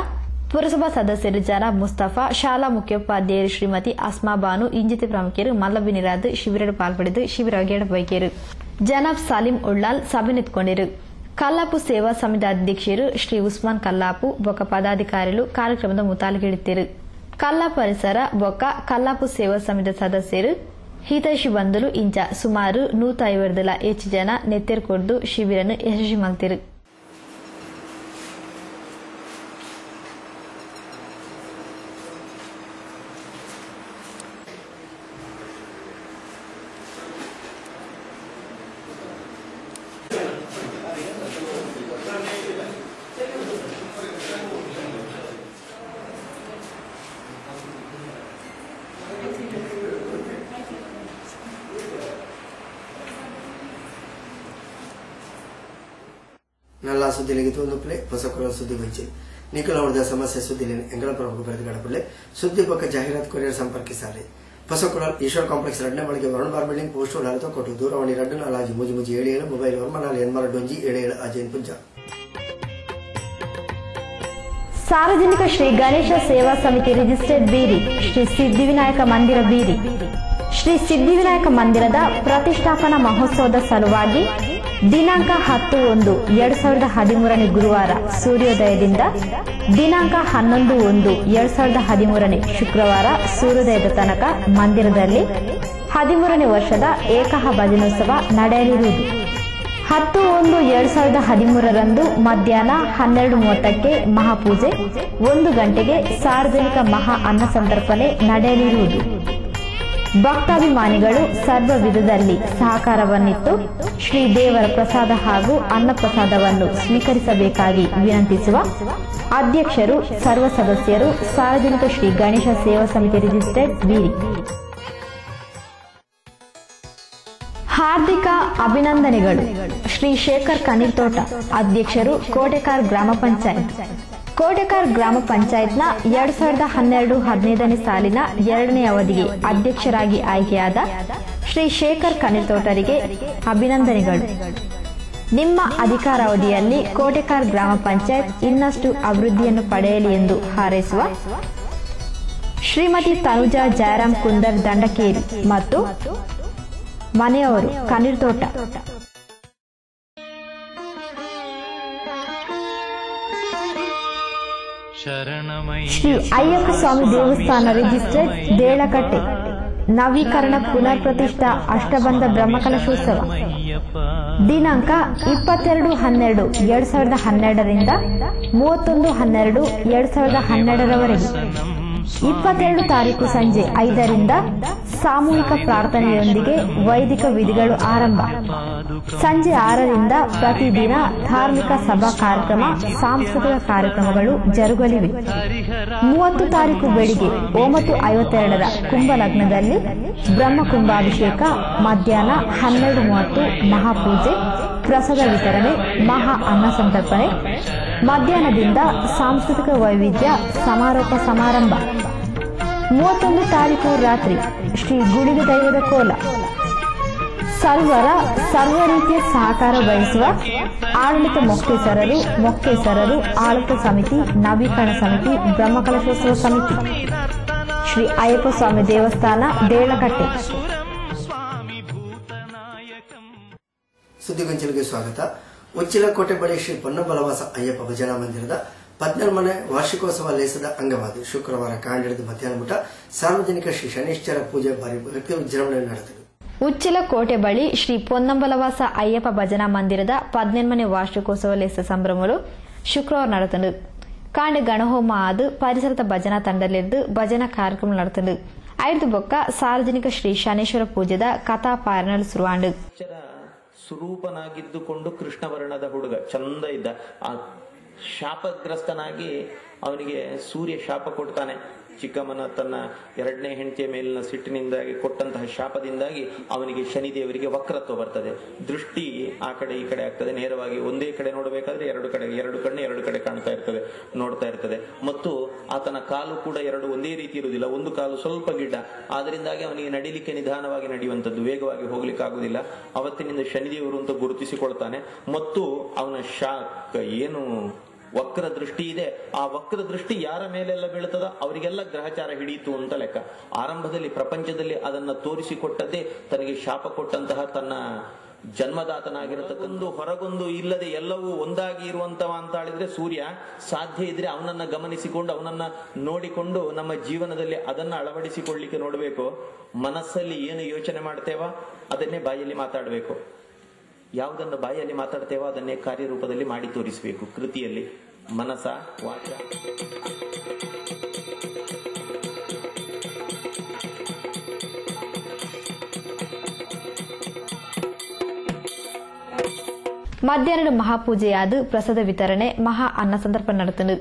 ಪುರಸಭಾ ಸದಸ್ಯರು ಜನಾಬ್ ಮುಸ್ತಫಾ, ಶಾಲಾ ಮುಖ್ಯೋಪಾಧ್ಯಾಯರು ಶ್ರೀಮತಿ ಅಸ್ಮಾ ಬಾನು ಇಂಜಿತಿ ಪ್ರಮುಖರು ಮಲ್ಲಬಿನಿರಾದ್ ಶಿಬಿರ ಪಾಲ್ಪಡೆದು ಶಿಬಿರಗೆ ಎಡಬೈಕೆರು. ಜನಾಬ್ ಸಾಲಿಂ ಉಳ್ಳಾಲ್ ಸಭೆ ನಿಂತ್ಕೊಂಡಿರು. ಕಲ್ಲಾಪು ಸೇವಾ ಸಮಿತಿ ಅಧ್ಯಕ್ಷರು ಶ್ರೀ ಉಸ್ಮಾನ್ ಕಲ್ಲಾಪು ಬೊಕ್ಕ ಪದಾಧಿಕಾರಿಗಳು ಕಾರ್ಯಕ್ರಮದ ಮುತಾಲಿಗಿಡುತ್ತಿರು. ಕಲ್ಲಾ ಪರಿಸರ ಬೊಕ್ಕ ಕಲ್ಲಾಪು ಸೇವಾ ಸಮಿತಿ ಸದಸ್ಯರು ಹಿತೈಷಿ ಬಂಧುಲು ಇಂಚ ಸುಮಾರು 150 ಹೆಚ್ಚು ಜನ ನೆತ್ತೆರು ಕೊಡ್ದು ಶಿಬಿರನ್ನು ಯಶಸ್ವಿ ಮಾಡ್ತಿರು. ನಲ್ಲ ಸುದ್ದಿಲಿಗಿತು ಒಂದು ಪ್ಲೇ ಹೊಸ ಕೊರ ಸುದ್ದಿ ಬಂಚಿ ನಿಖಿಲ ಹೊಡೆದ ಸಮಸ್ಯೆ ಸುದ್ದಿಲಿ ಎಂಗಳ ಪ್ರಮುಖ ಬರೆದುಗಡಪಲ್ಲೆ ಸುದ್ದಿ ಪಕ್ಕ ಜಾಹೀರಾತು ಕೊರಿಯರ್ ಸಂಪರ್ಕಿಸಾಲೆ ಹೊಸ ಕೊರ ಈಶ್ವರ್ ಕಾಂಪ್ಲೆಕ್ಸ್ ರಡ್ನೆ ಮಳಿಗೆ Varun bar building post road ಕೊಟ್ಟು ದೂರವಾಣಿ 2 ಮುಜಿ 77 ಮೊಬೈಲ್ 94 ಪುಂಜ. ಸಾರ್ವಜನಿಕ ಶ್ರೀ ಗಣೇಶ ಸೇವಾ ಸಮಿತಿ ರಿಜಿಸ್ಟರ್ಡ್ ಬೀರಿ ಶ್ರೀ ಸಿದ್ಧಿವಿನಾಯಕ ಮಂದಿರ ಬೀರಿ ಶ್ರೀ ಸಿದ್ಧಿವಿನಾಯಕ ಮಂದಿರದ ಪ್ರತಿಷ್ಠಾಪನಾ ಮಹೋತ್ಸವದ ಸಲುವಾಗಿ ದಿನಾಂಕ 10/1/2013 ಗುರುವಾರ ಸೂರ್ಯೋದಯದಿಂದ ದಿನಾಂಕ 11/1/2013 ಶುಕ್ರವಾರ ಸೂರ್ಯೋದಯದ ತನಕ ಮಂದಿರದಲ್ಲಿ 13ನೇ ವರ್ಷದ ಏಕಹ ಭಜನೋತ್ಸವ ನಡೆಯಲಿರುವುದು. 10/1/2013 ಮಧ್ಯಾಹ್ನ 12:30ಕ್ಕೆ ಮಹಾಪೂಜೆ, 1 ಗಂಟೆಗೆ ಸಾರ್ವಜನಿಕ ಮಹಾ ಅನ್ನ ಸಂತರ್ಪಣೆ ನಡೆಯಲಿರುವುದು. ಭಕ್ತಾಭಿಮಾನಿಗಳು ಸರ್ವ ವಿಧದಲ್ಲಿ ಸಹಕಾರವನ್ನಿತ್ತು ಶ್ರೀ ದೇವರ ಪ್ರಸಾದ ಹಾಗೂ ಅನ್ನಪ್ರಸಾದವನ್ನು ಸ್ವೀಕರಿಸಬೇಕಾಗಿ ವಿನಂತಿಸುವ ಅಧ್ಯಕ್ಷರು ಸರ್ವ ಸದಸ್ಯರು ಸಾರ್ವಜನಿಕ ಶ್ರೀ ಗಣೇಶ ಸೇವಾ ಸಮಿತಿ ರಿಜಿಸ್ಟರ್ಡ್ ಬೀರಿ. ಹಾರ್ದಿಕ ಅಭಿನಂದನೆಗಳು. ಶ್ರೀ ಶೇಖರ್ ಕನಿರ್ತೋಟ, ಅಧ್ಯಕ್ಷರು, ಕೋಟೆಕಾರ್ ಗ್ರಾಮ ಪಂಚಾಯತ್. ಕೋಟೆಕಾರ್ ಗ್ರಾಮ ಪಂಚಾಯತ್ನ 2012-15ನೇ ಸಾಲಿನ 2ನೇ ಅವಧಿಗೆ ಅಧ್ಯಕ್ಷರಾಗಿ ಆಯ್ಕೆಯಾದ ಶ್ರೀ ಶೇಖರ್ ಕನಿರ್ತೋಟರಿಗೆ ಅಭಿನಂದನೆಗಳು. ನಿಮ್ಮ ಅಧಿಕಾರಾವಧಿಯಲ್ಲಿ ಕೋಟೆಕಾರ್ ಗ್ರಾಮ ಪಂಚಾಯತ್ ಇನ್ನಷ್ಟು ಅಭಿವೃದ್ಧಿಯನ್ನು ಪಡೆಯಲಿ ಎಂದು ಹಾರೈಸುವ ಶ್ರೀಮತಿ ತನುಜಾ ಜಯರಾಮ್ ಕುಂದರ್ ದಂಡಕೇರಿ ಮತ್ತು ಮನೆಯವರು ಕನಿರ್ತೋಟ. ಶ್ರೀ ಅಯ್ಯಪ್ಪ ಸ್ವಾಮಿ ದೇವಸ್ಥಾನ ರಿಜಿಸ್ಟರ್ಡ್ ದೇಳಕಟ್ಟೆ ನವೀಕರಣ ಪುನರ್ ಪ್ರತಿಷ್ಠಾ ಅಷ್ಟಬಂಧ ಬ್ರಹ್ಮಕಲಶೋತ್ಸವ ದಿನಾಂಕ 22/12/2012 ರಿಂದ 31/12/2012 ರವರೆಗೆ. 22 ತಾರೀಕು ಸಂಜೆ 5ರಿಂದ ಸಾಮೂಹಿಕ ಪ್ರಾರ್ಥನೆಯೊಂದಿಗೆ ವೈದಿಕ ವಿಧಿಗಳು ಆರಂಭ. ಸಂಜೆ 6ರಿಂದ ಪ್ರತಿದಿನ ಧಾರ್ಮಿಕ ಸಭಾ ಕಾರ್ಯಕ್ರಮ, ಸಾಂಸ್ಕೃತಿಕ ಕಾರ್ಯಕ್ರಮಗಳು ಜರುಗಲಿವೆ. 30 ತಾರೀಕು ಬೆಳಿಗ್ಗೆ 9:52 ಕುಂಭಲಗ್ನದಲ್ಲಿ ಬ್ರಹ್ಮಕುಂಭಾಭಿಷೇಕ, ಮಧ್ಯಾಹ್ನ 12:30 ಮಹಾಪೂಜೆ, ಪ್ರಸಾದ ವಿತರಣೆ, ಮಹಾ ಅನ್ನ ಸಂತರ್ಪಣೆ, ಮಧ್ಯಾಹ್ನದಿಂದ ಸಾಂಸ್ಕೃತಿಕ ವೈವಿಧ್ಯ ಸಮಾರೋಪ ಸಮಾರಂಭ. 31 ತಾರೀಕು ರಾತ್ರಿ ಶ್ರೀ ಗುಳಿಗ ದೈವದ ಕೋಲ. ಸರ್ವ ರೀತಿಯ ಸಹಕಾರ ಬಯಸುವ ಆಡಳಿತ ಮೊಕ್ತೇಸರರು, ಆಡಳಿತ ಸಮಿತಿ, ನವೀಕರಣ ಸಮಿತಿ, ಬ್ರಹ್ಮಕಲಶೋತ್ಸವ ಸಮಿತಿ, ಶ್ರೀ ಅಯ್ಯಪ್ಪ ಸ್ವಾಮಿ ದೇವಸ್ಥಾನ ದೇಳಕಟ್ಟೆ. ಸುದ್ದಿಗೊಂಚಲಿಗೆ ಸ್ವಾಗತ. ಉಚ್ಚಿಲಕೋಟೆ ಬಳಿ ಶ್ರೀ ಪೊನ್ನಂಬಲವಾಸ ಅಯ್ಯಪ್ಪ ಭಜನಾ ಮಂದಿರದ 14ನೇ ವಾರ್ಷಿಕೋತ್ಸವ ಲೇಸದ ಅಂಗವಾಗಿ ಶುಕ್ರವಾರ ಕಾಂಡಿಡಿದ ಮಧ್ಯಾಹ್ನ ಮುಟ ಸಾರ್ವಜನಿಕ ಶ್ರೀ ಶನೀಶ್ವರ ಪೂಜೆ ಭಾರಿ ಭಕ್ತಿ ವಿಜೃಂಭಣೆ ನಡೆದರು. ಉಚ್ಚಿಲಕೋಟೆ ಬಳಿ ಶ್ರೀ ಪೊನ್ನಂಬಲವಾಸ ಅಯ್ಯಪ್ಪ ಭಜನಾ ಮಂದಿರದ 14ನೇ ವಾರ್ಷಿಕೋತ್ಸವ ಲೇಸ ಸಂಭ್ರಮಗಳು ಶುಕ್ರವಾರ ನಡೆದನು. ಕಾಂಡೆ ಗಣಹೋಮ ಆದು ಪರಿಸರದ ಭಜನಾ ತಂಡದಲ್ಲಿದ್ದು ಭಜನಾ ಕಾರ್ಯಕ್ರಮ ನಡೆದನು. 5 ಬೊಕ್ಕ ಸಾರ್ವಜನಿಕ ಶ್ರೀ ಶನೇಶ್ವರ ಪೂಜೆದ ಕಥಾ ಪಾರಾಯಣ ಶುರುವಾಂಡು. ಸ್ವರೂಪನಾಗಿದ್ದುಕೊಂಡು ಕೃಷ್ಣವರ್ಣದ ಹುಡುಗ ಚಂದ ಇದ್ದ. ಆ ಶಾಪಗ್ರಸ್ತನಾಗಿ ಅವನಿಗೆ ಸೂರ್ಯ ಶಾಪ ಕೊಡ್ತಾನೆ. ಚಿಕ್ಕಮ್ಮನ ತನ್ನ 2ನೇ ಹೆಂಡತಿಯ ಮೇಲಿನ ಸಿಟ್ಟಿನಿಂದಾಗಿ ಕೊಟ್ಟಂತಹ ಶಾಪದಿಂದಾಗಿ ಅವನಿಗೆ ಶನಿದೇವರಿಗೆ ವಕ್ರತ್ವ ಬರ್ತದೆ. ದೃಷ್ಟಿ ಆ ಕಡೆ ಈ ಕಡೆ ಆಗ್ತದೆ. ನೇರವಾಗಿ ಒಂದೇ ಕಡೆ ನೋಡಬೇಕಾದ್ರೆ ಎರಡು ಕಡೆ ಕಾಣ್ತಾ ಇರ್ತದೆ, ನೋಡ್ತಾ ಇರ್ತದೆ. ಮತ್ತು ಆತನ ಕಾಲು ಕೂಡ 2 ಒಂದೇ ರೀತಿ ಇರುವುದಿಲ್ಲ. ಒಂದು ಕಾಲು ಸ್ವಲ್ಪ ಗಿಡ್ಡ, ಆದ್ರಿಂದಾಗಿ ಅವನಿಗೆ ನಡಿಲಿಕ್ಕೆ ನಿಧಾನವಾಗಿ ನಡೆಯುವಂಥದ್ದು, ವೇಗವಾಗಿ ಹೋಗ್ಲಿಕ್ಕೆ ಆಗುದಿಲ್ಲ. ಅವತ್ತಿನಿಂದ ಶನಿದೇವರು ಅಂತ ಗುರುತಿಸಿಕೊಳ್ತಾನೆ. ಮತ್ತು ಅವನ ಏನು ವಕ್ರ ದೃಷ್ಟಿ ಇದೆ, ಆ ವಕ್ರ ದೃಷ್ಟಿ ಯಾರ ಮೇಲೆಲ್ಲ ಬೀಳ್ತದ ಅವರಿಗೆಲ್ಲ ಗ್ರಹಚಾರ ಹಿಡಿಯಿತು ಅಂತ ಲೆಕ್ಕ. ಆರಂಭದಲ್ಲಿ ಪ್ರಪಂಚದಲ್ಲಿ ಅದನ್ನ ತೋರಿಸಿಕೊಟ್ಟದ್ದೇ ತನಗೆ ಶಾಪ ಕೊಟ್ಟಂತಹ ತನ್ನ ಜನ್ಮದಾತನಾಗಿರತಕ್ಕಂದು ಹೊರಗೊಂದು ಇಲ್ಲದೆ ಎಲ್ಲವೂ ಒಂದಾಗಿ ಇರುವಂತವ ಅಂತ ಹೇಳಿದ್ರೆ ಸೂರ್ಯ. ಸಾಧ್ಯ ಇದ್ರೆ ಅವನನ್ನ ಗಮನಿಸಿಕೊಂಡು ಅವನನ್ನ ನೋಡಿಕೊಂಡು ನಮ್ಮ ಜೀವನದಲ್ಲಿ ಅದನ್ನ ಅಳವಡಿಸಿಕೊಳ್ಳಿಕ್ಕೆ ನೋಡಬೇಕು. ಮನಸ್ಸಲ್ಲಿ ಏನು ಯೋಚನೆ ಮಾಡ್ತೇವ ಅದನ್ನೇ ಬಾಯಲ್ಲಿ ಮಾತಾಡಬೇಕು. ಯಾವುದನ್ನು ಬಾಯಲ್ಲಿ ಮಾತಾಡ್ತೇವೋ ಅದನ್ನೇ ಕಾರ್ಯರೂಪದಲ್ಲಿ ಮಾಡಿ ತೋರಿಸಬೇಕು. ಕೃತಿಯಲ್ಲಿ ಮನಸ ವಾಚ ಮಧ್ಯಾಹ್ನ ಮಹಾಪೂಜೆಯಾದ ಪ್ರಸಾದ ವಿತರಣೆ, ಮಹಾ ಅನ್ನ ಸಂತರ್ಪಣೆ ನಡೆದನು.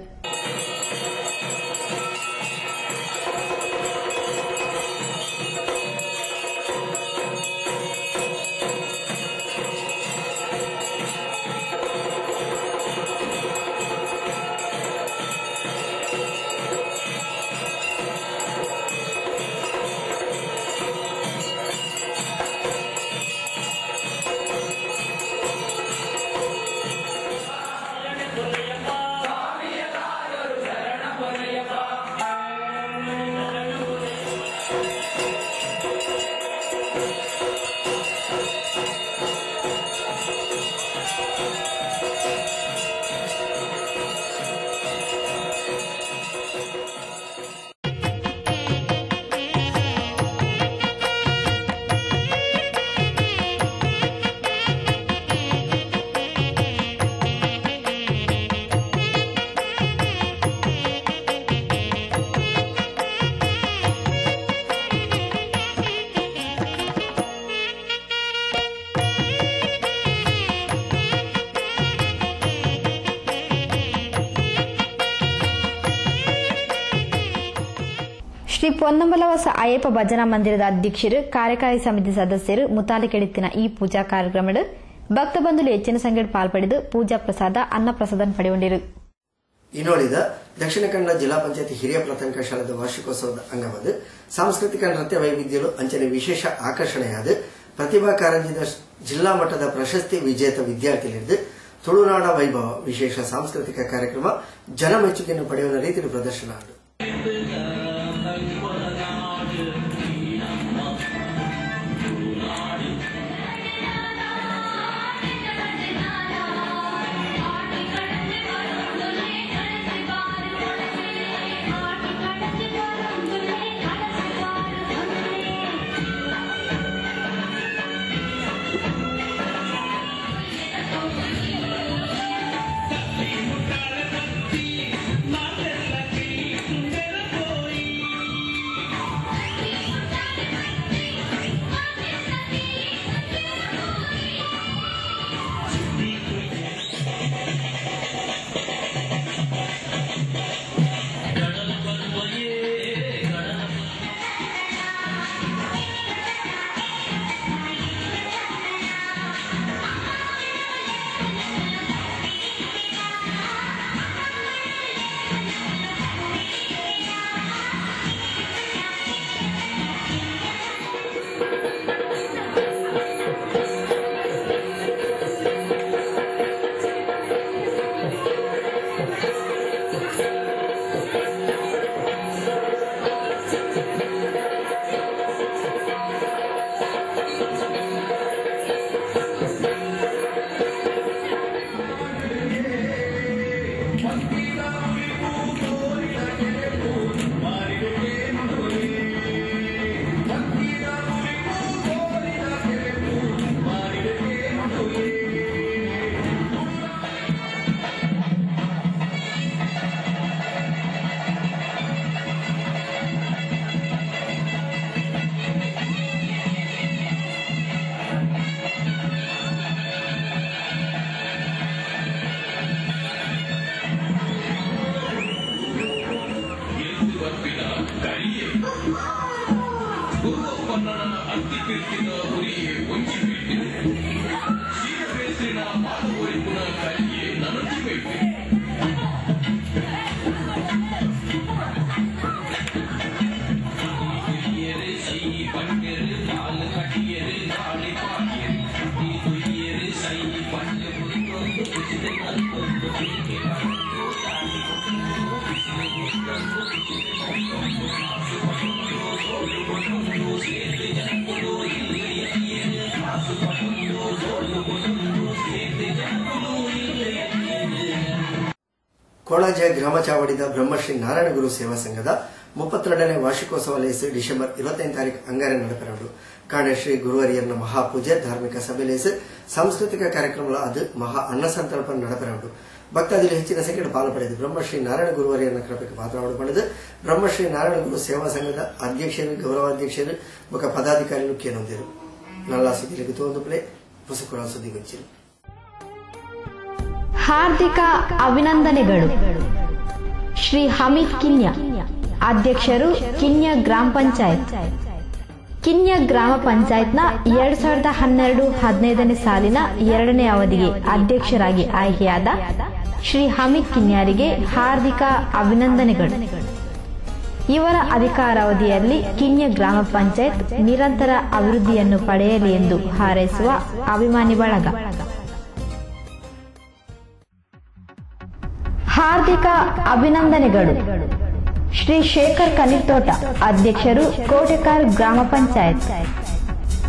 ಶ್ರೀ ಪೊನ್ನಂಬಲವಾಸ ಅಯ್ಯಪ್ಪ ಭಜನಾ ಮಂದಿರದ ಅಧ್ಯಕ್ಷರು ಕಾರ್ಯಕಾರಿ ಸಮಿತಿ ಸದಸ್ಯರು ಮುತಾಲಿಕೆಡಿತ್ತಿನ ಈ ಪೂಜಾ ಕಾರ್ಯಕ್ರಮದ ಭಕ್ತ ಬಂಧುಗಳು ಹೆಚ್ಚಿನ ಸಂಖ್ಯೆಯಲ್ಲಿ ಪಾಲ್ಪಡೆದು ಪೂಜಾ ಪ್ರಸಾದ ಅನ್ನ ಪ್ರಸಾದ ಪಡೆಯುಂಡಿರು. ಇನ್ನೋಳಿದ ದಕ್ಷಿಣ ಕನ್ನಡ ಜಿಲ್ಲಾ ಪಂಚಾಯತ್ ಹಿರಿಯ ಪ್ರಾಥಮಿಕ ಶಾಲೆಯ ವಾರ್ಷಿಕೋತ್ಸವದ ಅಂಗವಾದ ಸಾಂಸ್ಕೃತಿಕ ನೃತ್ಯ ವೈವಿಧ್ಯಗಳು ಅಂಚನೆ ವಿಶೇಷ ಆಕರ್ಷಣೆಯಾದ ಪ್ರತಿಭಾ ಕಾರಂಜಿದ ಜಿಲ್ಲಾ ಮಟ್ಟದ ಪ್ರಶಸ್ತಿ ವಿಜೇತ ವಿದ್ಯಾರ್ಥಿಗಳಿದ್ದು ತುಳುನಾಡ ವೈಭವ ವಿಶೇಷ ಸಾಂಸ್ಕೃತಿಕ ಕಾರ್ಯಕ್ರಮ ಜನಮೆಚ್ಚುಗೆಯನ್ನು ಪಡೆಯುವ ರೀತಿಯಲ್ಲಿ ಪ್ರದರ್ಶನ. ಕೊಳಜೆ ಗ್ರಾಮ ಚಾವಡಿದ ಬ್ರಹ್ಮಶ್ರೀ ನಾರಾಯಣಗುರು ಸೇವಾ ಸಂಘದ 32ನೇ ವಾರ್ಷಿಕೋತ್ಸವ ಲೇಸು ಡಿಸೆಂಬರ್ 25 ತಾರೀಕು ಅಂಗಾರೆ ನಡೆಪೆರಡು ಕಾಣೆ ಶ್ರೀ ಗುರುವರಿಯರ್ನ ಮಹಾಪೂಜೆ ಧಾರ್ಮಿಕ ಸಭೆ ಲೇಸು ಸಾಂಸ್ಕೃತಿಕ ಕಾರ್ಯಕ್ರಮಗಳ ಅದು ಮಹಾ ಅನ್ನಸಂತರ್ಪಣೆ ನಡೆಪೆರಡು ಭಕ್ತಾದಿಗಳು ಹೆಚ್ಚಿನ ಸಂಖ್ಯೆಯಲ್ಲಿ ಪಾಲ್ಪಡೆದು ಬ್ರಹ್ಮಶ್ರೀ ನಾರಾಯಣ ಗುರುವರಿಯರ್ನ ಕೃಪೆಗೆ ಪಾತ್ರಪಡೆದು ಬ್ರಹ್ಮಶ್ರೀ ನಾರಾಯಣಗುರು ಸೇವಾ ಸಂಘದ ಅಧ್ಯಕ್ಷರು ಗೌರವಾಧ್ಯಕ್ಷರು ಮುಖ ಪದಾಧಿಕಾರಿಗಳು ಕೇನೊಂದಿರು ನಲ್ಲಾ ಸುದ್ದಿಗೆ ತೋಂದು ಪ್ಲೇ ಹೊಸಕೊಳ ಸುದ್ದಿಗೊಚ್ಚಿರು. ಹಾರ್ದಿಕ ಅಭಿನಂದನೆಗಳು. ಶ್ರೀ ಹಮೀದ್ ಕಿನ್ಯ, ಅಧ್ಯಕ್ಷರು ಕಿನ್ಯ ಗ್ರಾಮ ಪಂಚಾಯತ್. ಕಿನ್ಯ ಗ್ರಾಮ ಪಂಚಾಯತ್ನ 2012-15ನೇ ಸಾಲಿನ 2ನೇ ಅವಧಿಗೆ ಅಧ್ಯಕ್ಷರಾಗಿ ಆಯ್ಕೆಯಾದ ಶ್ರೀ ಹಮೀದ್ ಕಿನ್ಯರಿಗೆ ಹಾರ್ದಿಕ ಅಭಿನಂದನೆಗಳು. ಇವರ ಅಧಿಕಾರಾವಧಿಯಲ್ಲಿ ಕಿನ್ಯ ಗ್ರಾಮ ಪಂಚಾಯತ್ ನಿರಂತರ ಅಭಿವೃದ್ಧಿಯನ್ನು ಪಡೆಯಲಿ ಎಂದು ಹಾರೈಸುವ ಅಭಿಮಾನಿ ಬಳಗ. ಹಾರ್ದಿಕ ಅಭಿನಂದನೆಗಳು. ಶ್ರೀ ಶೇಖರ್ ಕನಿತೋಟ, ಅಧ್ಯಕ್ಷರು ಕೋಟೆಕಾರ್ ಗ್ರಾಮ ಪಂಚಾಯತ್.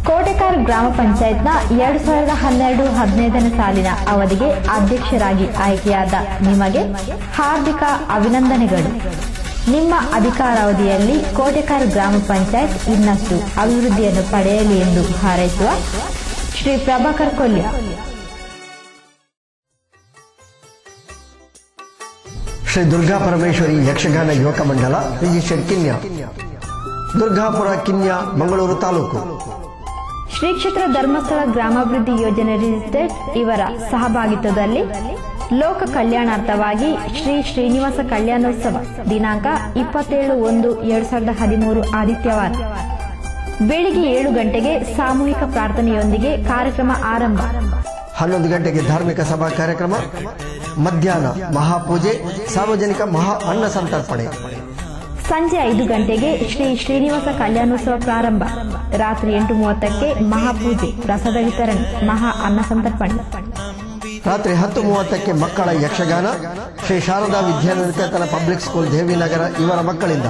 ಕೋಟೆಕಾರ್ ಗ್ರಾಮ ಪಂಚಾಯತ್ನ 2012-15ನೇ ಸಾಲಿನ ಅವಧಿಗೆ ಅಧ್ಯಕ್ಷರಾಗಿ ಆಯ್ಕೆಯಾದ ನಿಮಗೆ ಹಾರ್ದಿಕ ಅಭಿನಂದನೆಗಳು. ನಿಮ್ಮ ಅಧಿಕಾರಾವಧಿಯಲ್ಲಿ ಕೋಟೆಕಾರ್ ಗ್ರಾಮ ಪಂಚಾಯತ್ ಇನ್ನಷ್ಟು ಅಭಿವೃದ್ಧಿಯನ್ನು ಪಡೆಯಲಿ ಎಂದು ಹಾರೈಸುವ ಶ್ರೀ ಪ್ರಭಾಕರ್ ಕೊಲ್ಯ. ಶ್ರೀ ದುರ್ಗಾ ಪರಮೇಶ್ವರಿ ಯಕ್ಷಗಾನ ಯುವಕ ಮಂಡಲ ರಿಜಿಸ್ಟರ್ಡ್ ಕಿನ್ಯ, ದುರ್ಗಾಪುರ ಕಿನ್ಯ, ಮಂಗಳೂರು ತಾಲೂಕು. ಶ್ರೀ ಕ್ಷೇತ್ರ ಧರ್ಮಸ್ಥಳ ಗ್ರಾಮಾಭಿವೃದ್ಧಿ ಯೋಜನೆ ರಿಜಿಸ್ಟರ್ಡ್ ಇವರ ಸಹಭಾಗಿತ್ವದಲ್ಲಿ ಲೋಕ ಕಲ್ಯಾಣಾರ್ಥವಾಗಿ ಶ್ರೀ ಶ್ರೀನಿವಾಸ ಕಲ್ಯಾಣೋತ್ಸವ ದಿನಾಂಕ 27/1/2013 ಆದಿತ್ಯವಾರ ಬೆಳಿಗ್ಗೆ 7 ಗಂಟೆಗೆ ಸಾಮೂಹಿಕ ಪ್ರಾರ್ಥನೆಯೊಂದಿಗೆ ಕಾರ್ಯಕ್ರಮ ಆರಂಭ. 11 ಗಂಟೆಗೆ ಧಾರ್ಮಿಕ ಸಭಾ ಕಾರ್ಯಕ್ರಮ. ಮಧ್ಯಾಹ್ನ ಮಹಾಪೂಜೆ, ಸಾರ್ವಜನಿಕ ಮಹಾ ಅನ್ನ ಸಂತರ್ಪಣೆ. ಸಂಜೆ 5 ಗಂಟೆಗೆ ಶ್ರೀ ಶ್ರೀನಿವಾಸ ಕಲ್ಯಾಣೋತ್ಸವ ಪ್ರಾರಂಭ. ರಾತ್ರಿ 8:30ಕ್ಕೆ ಮಹಾಪೂಜೆ, ಪ್ರಸಾದ ವಿತರಣೆ, ಮಹಾ ಅನ್ನ ಸಂತರ್ಪಣೆ. ರಾತ್ರಿ 10:30ಕ್ಕೆ ಮಕ್ಕಳ ಯಕ್ಷಗಾನ. ಶ್ರೀ ಶಾರದಾ ವಿದ್ಯಾನಿಕೇತನ ಪಬ್ಲಿಕ್ ಸ್ಕೂಲ್ ದೇವಿನಗರ ಇವರ ಮಕ್ಕಳಿಂದ.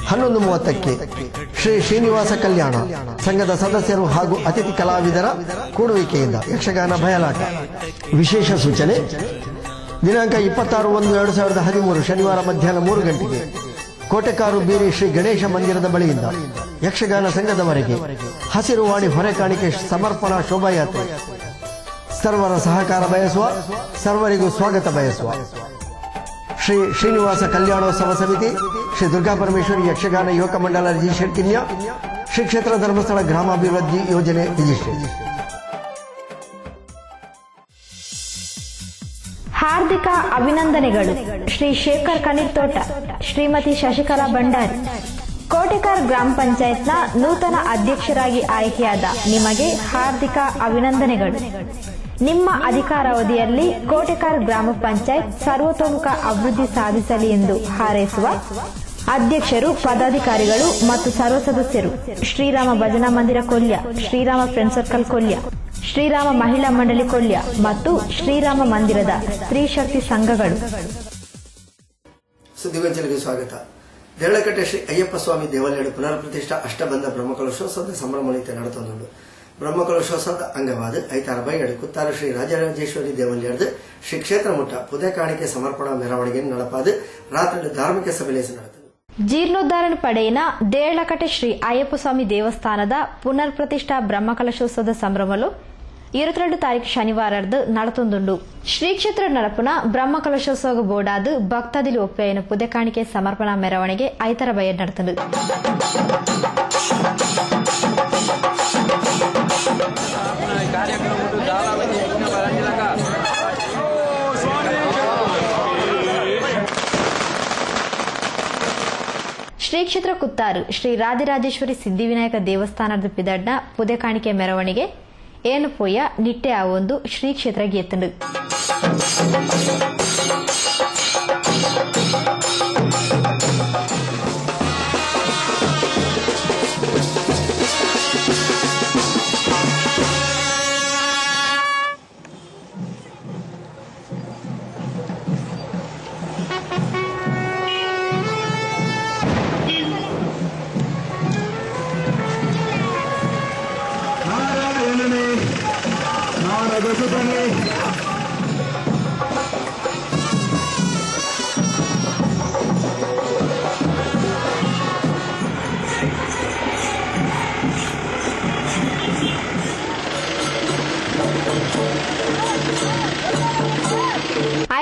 11:30ಕ್ಕೆ ಶ್ರೀ ಶ್ರೀನಿವಾಸ ಕಲ್ಯಾಣ ಸಂಘದ ಸದಸ್ಯರು ಹಾಗೂ ಅತಿಥಿ ಕಲಾವಿದರ ಕೂಡುವಿಕೆಯಿಂದ ಯಕ್ಷಗಾನ ಬಯಲಾಟ. ವಿಶೇಷ ಸೂಚನೆ: ದಿನಾಂಕ 26/1/2013 ಶನಿವಾರ ಮಧ್ಯಾಹ್ನ 3 ಗಂಟೆಗೆ ಕೋಟೆಕಾರು ಬೀರಿ ಶ್ರೀ ಗಣೇಶ ಮಂದಿರದ ಬಳಿಯಿಂದ ಯಕ್ಷಗಾನ ಸಂಘದವರೆಗೆ ಹಸಿರು ವಾಣಿ ಹೊರೆ ಕಾಣಿಕೆ ಸಮರ್ಪಣಾ ಶೋಭಾಯಾತ್ರೆ. ಸರ್ವರ ಸಹಕಾರ ಬಯಸುವ, ಸರ್ವರಿಗೂ ಸ್ವಾಗತ ಬಯಸುವ ಶ್ರೀ ಶ್ರೀನಿವಾಸ ಕಲ್ಯಾಣೋತ್ಸವ ಸಮಿತಿ, ಶ್ರೀ ದುರ್ಗಾ ಪರಮೇಶ್ವರಿ ಯಕ್ಷಗಾನ ಯುವಕ ಮಂಡಲ ರಿಜಿಸ್ಟ್ರೇಡ್ ಕಿನ್ಯ, ಶ್ರೀ ಕ್ಷೇತ್ರ ಧರ್ಮಸ್ಥಳ ಗ್ರಾಮಾಭಿವೃದ್ಧಿ ಯೋಜನೆ ರಿಜಿಸ್ಟ್ರೇಡ್. ಹಾರ್ದಿಕ ಅಭಿನಂದನೆಗಳು ಶ್ರೀ ಶೇಖರ್ ಕಣಿರ್ತೋಟ, ಶ್ರೀಮತಿ ಶಶಿಕಲಾ ಭಂಡಾರಿ. ಕೋಟೆಕಾರ್ ಗ್ರಾಮ ಪಂಚಾಯತ್ನ ನೂತನ ಅಧ್ಯಕ್ಷರಾಗಿ ಆಯ್ಕೆಯಾದ ನಿಮಗೆ ಹಾರ್ದಿಕ ಅಭಿನಂದನೆಗಳು. ನಿಮ್ಮ ಅಧಿಕಾರಾವಧಿಯಲ್ಲಿ ಕೋಟೆಕಾರ್ ಗ್ರಾಮ ಪಂಚಾಯತ್ ಸರ್ವತೋಮುಖ ಅಭಿವೃದ್ಧಿ ಸಾಧಿಸಲಿ ಎಂದು ಹಾರೈಸುವ ಅಧ್ಯಕ್ಷರು, ಪದಾಧಿಕಾರಿಗಳು ಮತ್ತು ಸರ್ವ ಸದಸ್ಯರು ಶ್ರೀರಾಮ ಭಜನಾ ಮಂದಿರ ಕೊಲ್ಯ, ಶ್ರೀರಾಮ ಫ್ರೆಂಡ್ ಸರ್ಕಲ್ ಕೊಲ್ಯ, ಶ್ರೀರಾಮ ಮಹಿಳಾ ಮಂಡಳಿ ಕೊಲ್ಯ ಮತ್ತು ಶ್ರೀರಾಮ ಮಂದಿರದ ಸ್ತ್ರೀ ಶಕ್ತಿ ಸಂಘಗಳು. ಸುದ್ದಿಗೊಂಚಲಿಗೆ ಸ್ವಾಗತ. ದೇರಳಕಟ್ಟೆ ಶ್ರೀ ಅಯ್ಯಪ್ಪ ಸ್ವಾಮಿ ದೇವಾಲಯದ ಪುನರ್ ಪ್ರತಿಷ್ಠಾ ಅಷ್ಟಬಂಧ ಬ್ರಹ್ಮಕಲಶೋತ್ಸವದ ಸಂಭ್ರಮಣಿತೆ ನಡೆತೊಂದುಂಡು. ಬ್ರಹ್ಮಕಲಶೋತ್ಸವದ ಅಂಗವಾದ ಐತಾರ ಬೈಯಡು ಕುತ್ತಾರ ಶ್ರೀ ರಾಜರಾಜೇಶ್ವರಿ ದೇವಾಲಯದ ಶ್ರೀ ಕ್ಷೇತ್ರ ಮುಟ್ಟ ಪುದೆ ಕಾಣಿಕೆ ಸಮರ್ಪಣಾ ಮೆರವಣಿಗೆ ನಡಪಾದ ರಾತ್ರಿ ಧಾರ್ಮಿಕ ಸಭೆ ನಡೆಯಿತು. ಜೀರ್ಣೋದ್ಧಾರಣ ಪಡೆಯಿನ ದೇರಳಕಟ್ಟೆ ಶ್ರೀ ಅಯ್ಯಪ್ಪ ಸ್ವಾಮಿ ದೇವಸ್ಥಾನದ ಪುನರ್ ಪ್ರತಿಷ್ಠಾ ಬ್ರಹ್ಮಕಲಶೋತ್ಸವದ ಸಂಭ್ರಮಲು 22 ತಾರೀಕು ಶನಿವಾರದ್ದು ನಡತೊಂದುಂಡು. ಶ್ರೀ ಕ್ಷೇತ್ರ ನಡಪುನ ಬ್ರಹ್ಮಕಲಶೋತ್ಸವ ಬೋರ್ಡಾದ ಭಕ್ತಾದಿಲು ಒಪ್ಪೆಯನ ಪುದೆ ಕಾಣಿಕೆ ಸಮರ್ಪಣಾ ಮೆರವಣಿಗೆ ಐತರ ಬಯ ನಡೆತಂಡು. ಶ್ರೀ ಕ್ಷೇತ್ರ ಕುತ್ತಾರು ಶ್ರೀ ರಾಜರಾಜೇಶ್ವರಿ ಸಿದ್ಧಿವಿನಾಯಕ ದೇವಸ್ಥಾನದ ಪಿದಡ್ನ ಪುದೆ ಕಾಣಿಕೆ ಮೆರವಣಿಗೆ ಏನು ಪೋಯ ನಿಟ್ಟೆ ಆವೊಂದು ಶ್ರೀ ಕ್ಷೇತ್ರಗೆ ಎತ್ತಂಡು.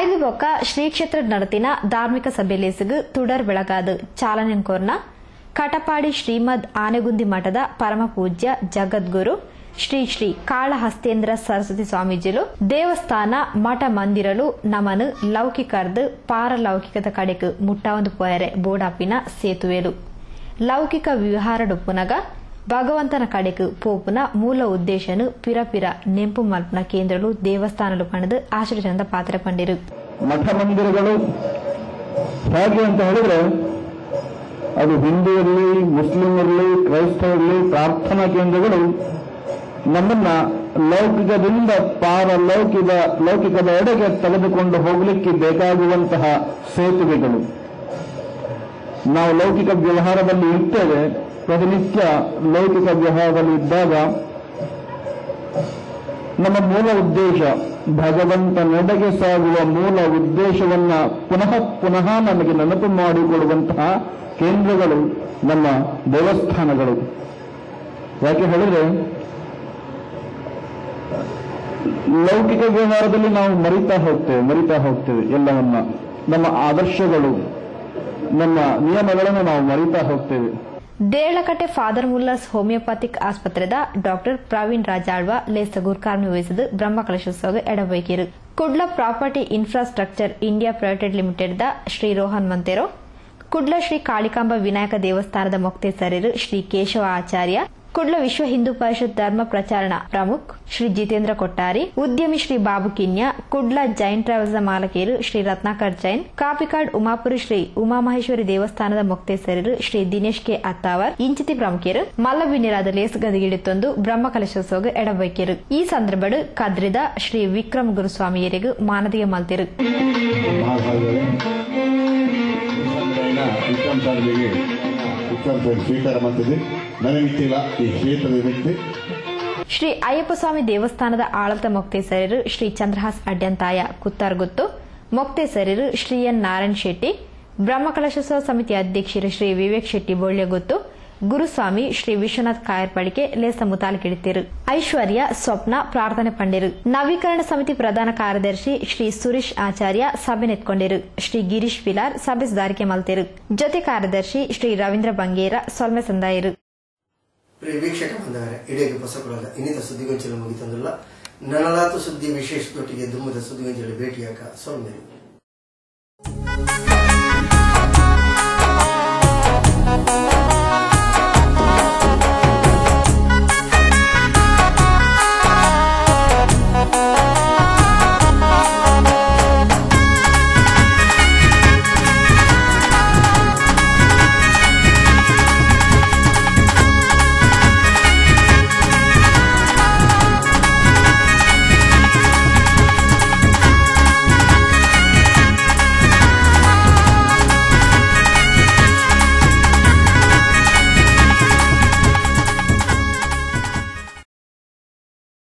ಐದು ಬೊಕ್ಕ ಶ್ರೀ ಕ್ಷೇತ್ರ ನಡತಿನ ಧಾರ್ಮಿಕ ಸಭೆಲೇಸಿಗು ತುಡರ್ ಬೆಳಗಾದ ಚಾಲನೆ ಕೋರ್ನ ಕಟಪಾಡಿ ಶ್ರೀಮದ್ ಆನೆಗುಂದಿ ಮಠದ ಪರಮ ಪೂಜ್ಯ ಜಗದ್ಗುರು ಶ್ರೀ ಶ್ರೀ ಕಾಳಹಸ್ತೇಂದ್ರ ಸರಸ್ವತಿ ಸ್ವಾಮೀಜಿಲು ದೇವಸ್ಥಾನ ಮಠ ಮಂದಿರಲು ನಮನು ಲೌಕಿಕರ್ದು ಪಾರಲೌಕಿಕದ ಕಡೆಗೆ ಮುಟ್ಟಾವೊಂದು ಪೋಯರೆ ಬೋಡಾಪಿನ ಸೇತುವೆಲು ಲೌಕಿಕ ವ್ಯವಹಾರಡು ಪುನಗ ಭಗವಂತನ ಕಡೆಗೆ ಪೋಪುನ ಮೂಲ ಉದ್ದೇಶನು ಪಿರಪಿರ ನೆಂಪು ಮಲ್ಪನ ಕೇಂದ್ರಲು ದೇವಸ್ಥಾನಲು ಪಣದು ಆಶ್ಚರ್ಯಚಂದ ಪಾತ್ರ ಪಂಡಿರು. ಮಠ ಮಂದಿರಗಳು ಹೇಗೆ ಅಂತ ಹೇಳಿದ್ರೆ ಅದು ಹಿಂದೂ ಇರಲಿ, ಮುಸ್ಲಿಂ ಇರಲಿ, ಕ್ರೈಸ್ತ ಇರಲಿ, ಪ್ರಾರ್ಥನಾ ಕೇಂದ್ರಗಳು ನಮ್ಮನ್ನ ಲೌಕಿಕದಿಂದ ಲೌಕಿಕದ ಎಡೆಗೆ ತೆಗೆದುಕೊಂಡು ಹೋಗಲಿಕ್ಕೆ ಬೇಕಾಗುವಂತಹ ಸೇತುವೆಗಳು. ನಾವು ಲೌಕಿಕ ವ್ಯವಹಾರದಲ್ಲಿ ಇರ್ತೇವೆ, ಪ್ರತಿನಿತ್ಯ ಲೌಕಿಕ ವ್ಯವಹಾರದಲ್ಲಿ ಇದ್ದಾಗ ನಮ್ಮ ಮೂಲ ಉದ್ದೇಶ ಭಗವಂತನೆಡೆಗೆ ಸಾಗುವ ಮೂಲ ಉದ್ದೇಶವನ್ನ ಪುನಃ ಪುನಃ ನಮಗೆ ನೆನಪು ಮಾಡಿಕೊಡುವಂತಹ ಕೇಂದ್ರಗಳು ನಮ್ಮ ದೇವಸ್ಥಾನಗಳು. ಯಾಕೆ ಹೇಳಿದ್ರೆ ಲೌಕಿಕ ವ್ಯವಹಾರದಲ್ಲಿ ನಾವು ಮರಿತಾ ಹೋಗ್ತೇವೆ ಎಲ್ಲವನ್ನ. ನಮ್ಮ ಆದರ್ಶಗಳು, ನಮ್ಮ ನಿಯಮಗಳನ್ನು ನಾವು ಮರಿತಾ ಹೋಗ್ತೇವೆ. ದೇರಳಕಟ್ಟೆ ಫಾದರ್ ಮುಲ್ಲರ್ಸ್ ಹೋಮಿಯೋಪತಿಕ್ ಆಸ್ಪತ್ರೆದ ಡಾಕ್ಟರ್ ಪ್ರವೀಣ್ ರಾಜಾಳ್ವ ಲೇಸ ಗುರ್ಕಾರ್ಮಿ ವಹಿಸಿದ ಬ್ರಹ್ಮಕಲಶೋತ್ಸವ ಎಡಬೈಕಿರು. Kudla property infrastructure India private limited ದ ಶ್ರೀ ರೋಹನ್ ಮಂತೆರೋ, ಕುಡ್ಲ ಶ್ರೀ ಕಾಳಿಕಾಂಬ ವಿನಾಯಕ ದೇವಸ್ಥಾನದ ಮೊಕ್ತೇಸರರು ಶ್ರೀ ಕೇಶವ ಆಚಾರ್ಯ, ಕುಡ್ಲ ವಿಶ್ವ ಹಿಂದೂ ಪರಿಷತ್ ಧರ್ಮ ಪ್ರಚಾರಣ ಪ್ರಮುಖ್ ಶ್ರೀ ಜಿತೇಂದ್ರ ಕೊಟ್ಟಾರಿ, ಉದ್ಯಮಿ ಶ್ರೀ ಬಾಬು ಕಿನ್ಯ, ಕುಡ್ಲ ಜೈನ್ ಟ್ರಾವೆಲ್ಸ್ ನ ಮಾಲಕೇರು ಶ್ರೀ ರತ್ನಾಕರ್ ಜೈನ್, ಕಾಪಿಕಾಡ್ ಉಮಾಪುರಿ ಶ್ರೀ ಉಮಾಮಹೇಶ್ವರಿ ದೇವಸ್ಥಾನದ ಮೊಕ್ತೇಸರರು ಶ್ರೀ ದಿನೇಶ್ ಕೆ ಅತ್ತಾವರ್ ಇಂಚಿತಿ ಪ್ರಮುಖರು ಮಲ್ಲಬಿನ್ನಿರಾದ ಲೇಸ್ ಗದಿಗಿಡಿತೊಂದು ಬ್ರಹ್ಮ ಕಲಶೋತ್ಸವ ಎಡಬೈಕೆರು. ಈ ಸಂದರ್ಭ ಕದ್ರಿದ ಶ್ರೀ ವಿಕ್ರಮ್ ಗುರುಸ್ವಾಮಿಯರಿಗೂ ಮಾನದಿಗೆ ಮಲ್ತಿರು. ವಿಕ್ರಮ್ ಸಾಹೇಬ್ಗೆ ಸ್ವೀಕಾರ ಮಾಡ್ತಿದ್ದೆ. ನನಗಿತ್ತಿಲ್ಲ ಈ ಕ್ಷೇತ್ರದ ವ್ಯಕ್ತಿ. ಶ್ರೀ ಅಯ್ಯಪ್ಪ ಸ್ವಾಮಿ ದೇವಸ್ಥಾನದ ಆಡಳಿತ ಮೊಕ್ತೇಸರರು ಶ್ರೀ ಚಂದ್ರಹಾಸ್ ಅಡ್ಯಂತಾಯ ಕುತ್ತಾರ್ಗುತ್ತು, ಮೊಕ್ತೇಸರರು ಶ್ರೀ ಎನ್ ನಾರಾಯಣ್ ಶೆಟ್ಟಿ, ಬ್ರಹ್ಮಕಲಶೋತ್ಸವ ಸಮಿತಿ ಅಧ್ಯಕ್ಷರು ಶ್ರೀ ವಿವೇಕ್ ಶೆಟ್ಟಿ ಬೋಳ್ಯಗುತ್ತು, ಗುರುಸ್ವಾಮಿ ಶ್ರೀ ವಿಶ್ವನಾಥ್ ಕಾಯರ್ಪಳಿಕೆ ಲೇಸ ಮುತಾಲಿಕಿಡಿತಿರು. ಐಶ್ವರ್ಯ ಸ್ವಪ್ನ ಪ್ರಾರ್ಥನೆ ಪಂಡಿರು. ನವೀಕರಣ ಸಮಿತಿ ಪ್ರಧಾನ ಕಾರ್ಯದರ್ಶಿ ಶ್ರೀ ಸುರೇಶ್ ಆಚಾರ್ಯ ಸಭೆ ನೆತ್ಕೊಂಡಿರು. ಶ್ರೀ ಗಿರೀಶ್ ಪಿಲಾರ್ ಸಭೆ ಸುಧಾರಿಕೆ ಮಲ್ತಿರು. ಜೊತೆ ಕಾರ್ಯದರ್ಶಿ ಶ್ರೀ ರವೀಂದ್ರ ಬಂಗೇರ ಸೊಲ್ಮೆ ಸಂದಾಯರು. ವೀಕ್ಷಕ ಬಂದವರೇ, ಇಡೀ ಹೊಸಪುರದ ಇನ್ನಿತ ಸುದ್ದಿಗೊಂಚಲು ಮುಗಿತಂದಿಲ್ಲ. ನನಲಾತು ಸುದ್ದಿ ವಿಶೇಷದೊಟ್ಟಿಗೆ ದುಮ್ಮದ ಸುದ್ದಿಗೊಂಚಲು ಭೇಟಿಯಾಗ ಸೊಲ್ಮೇರು.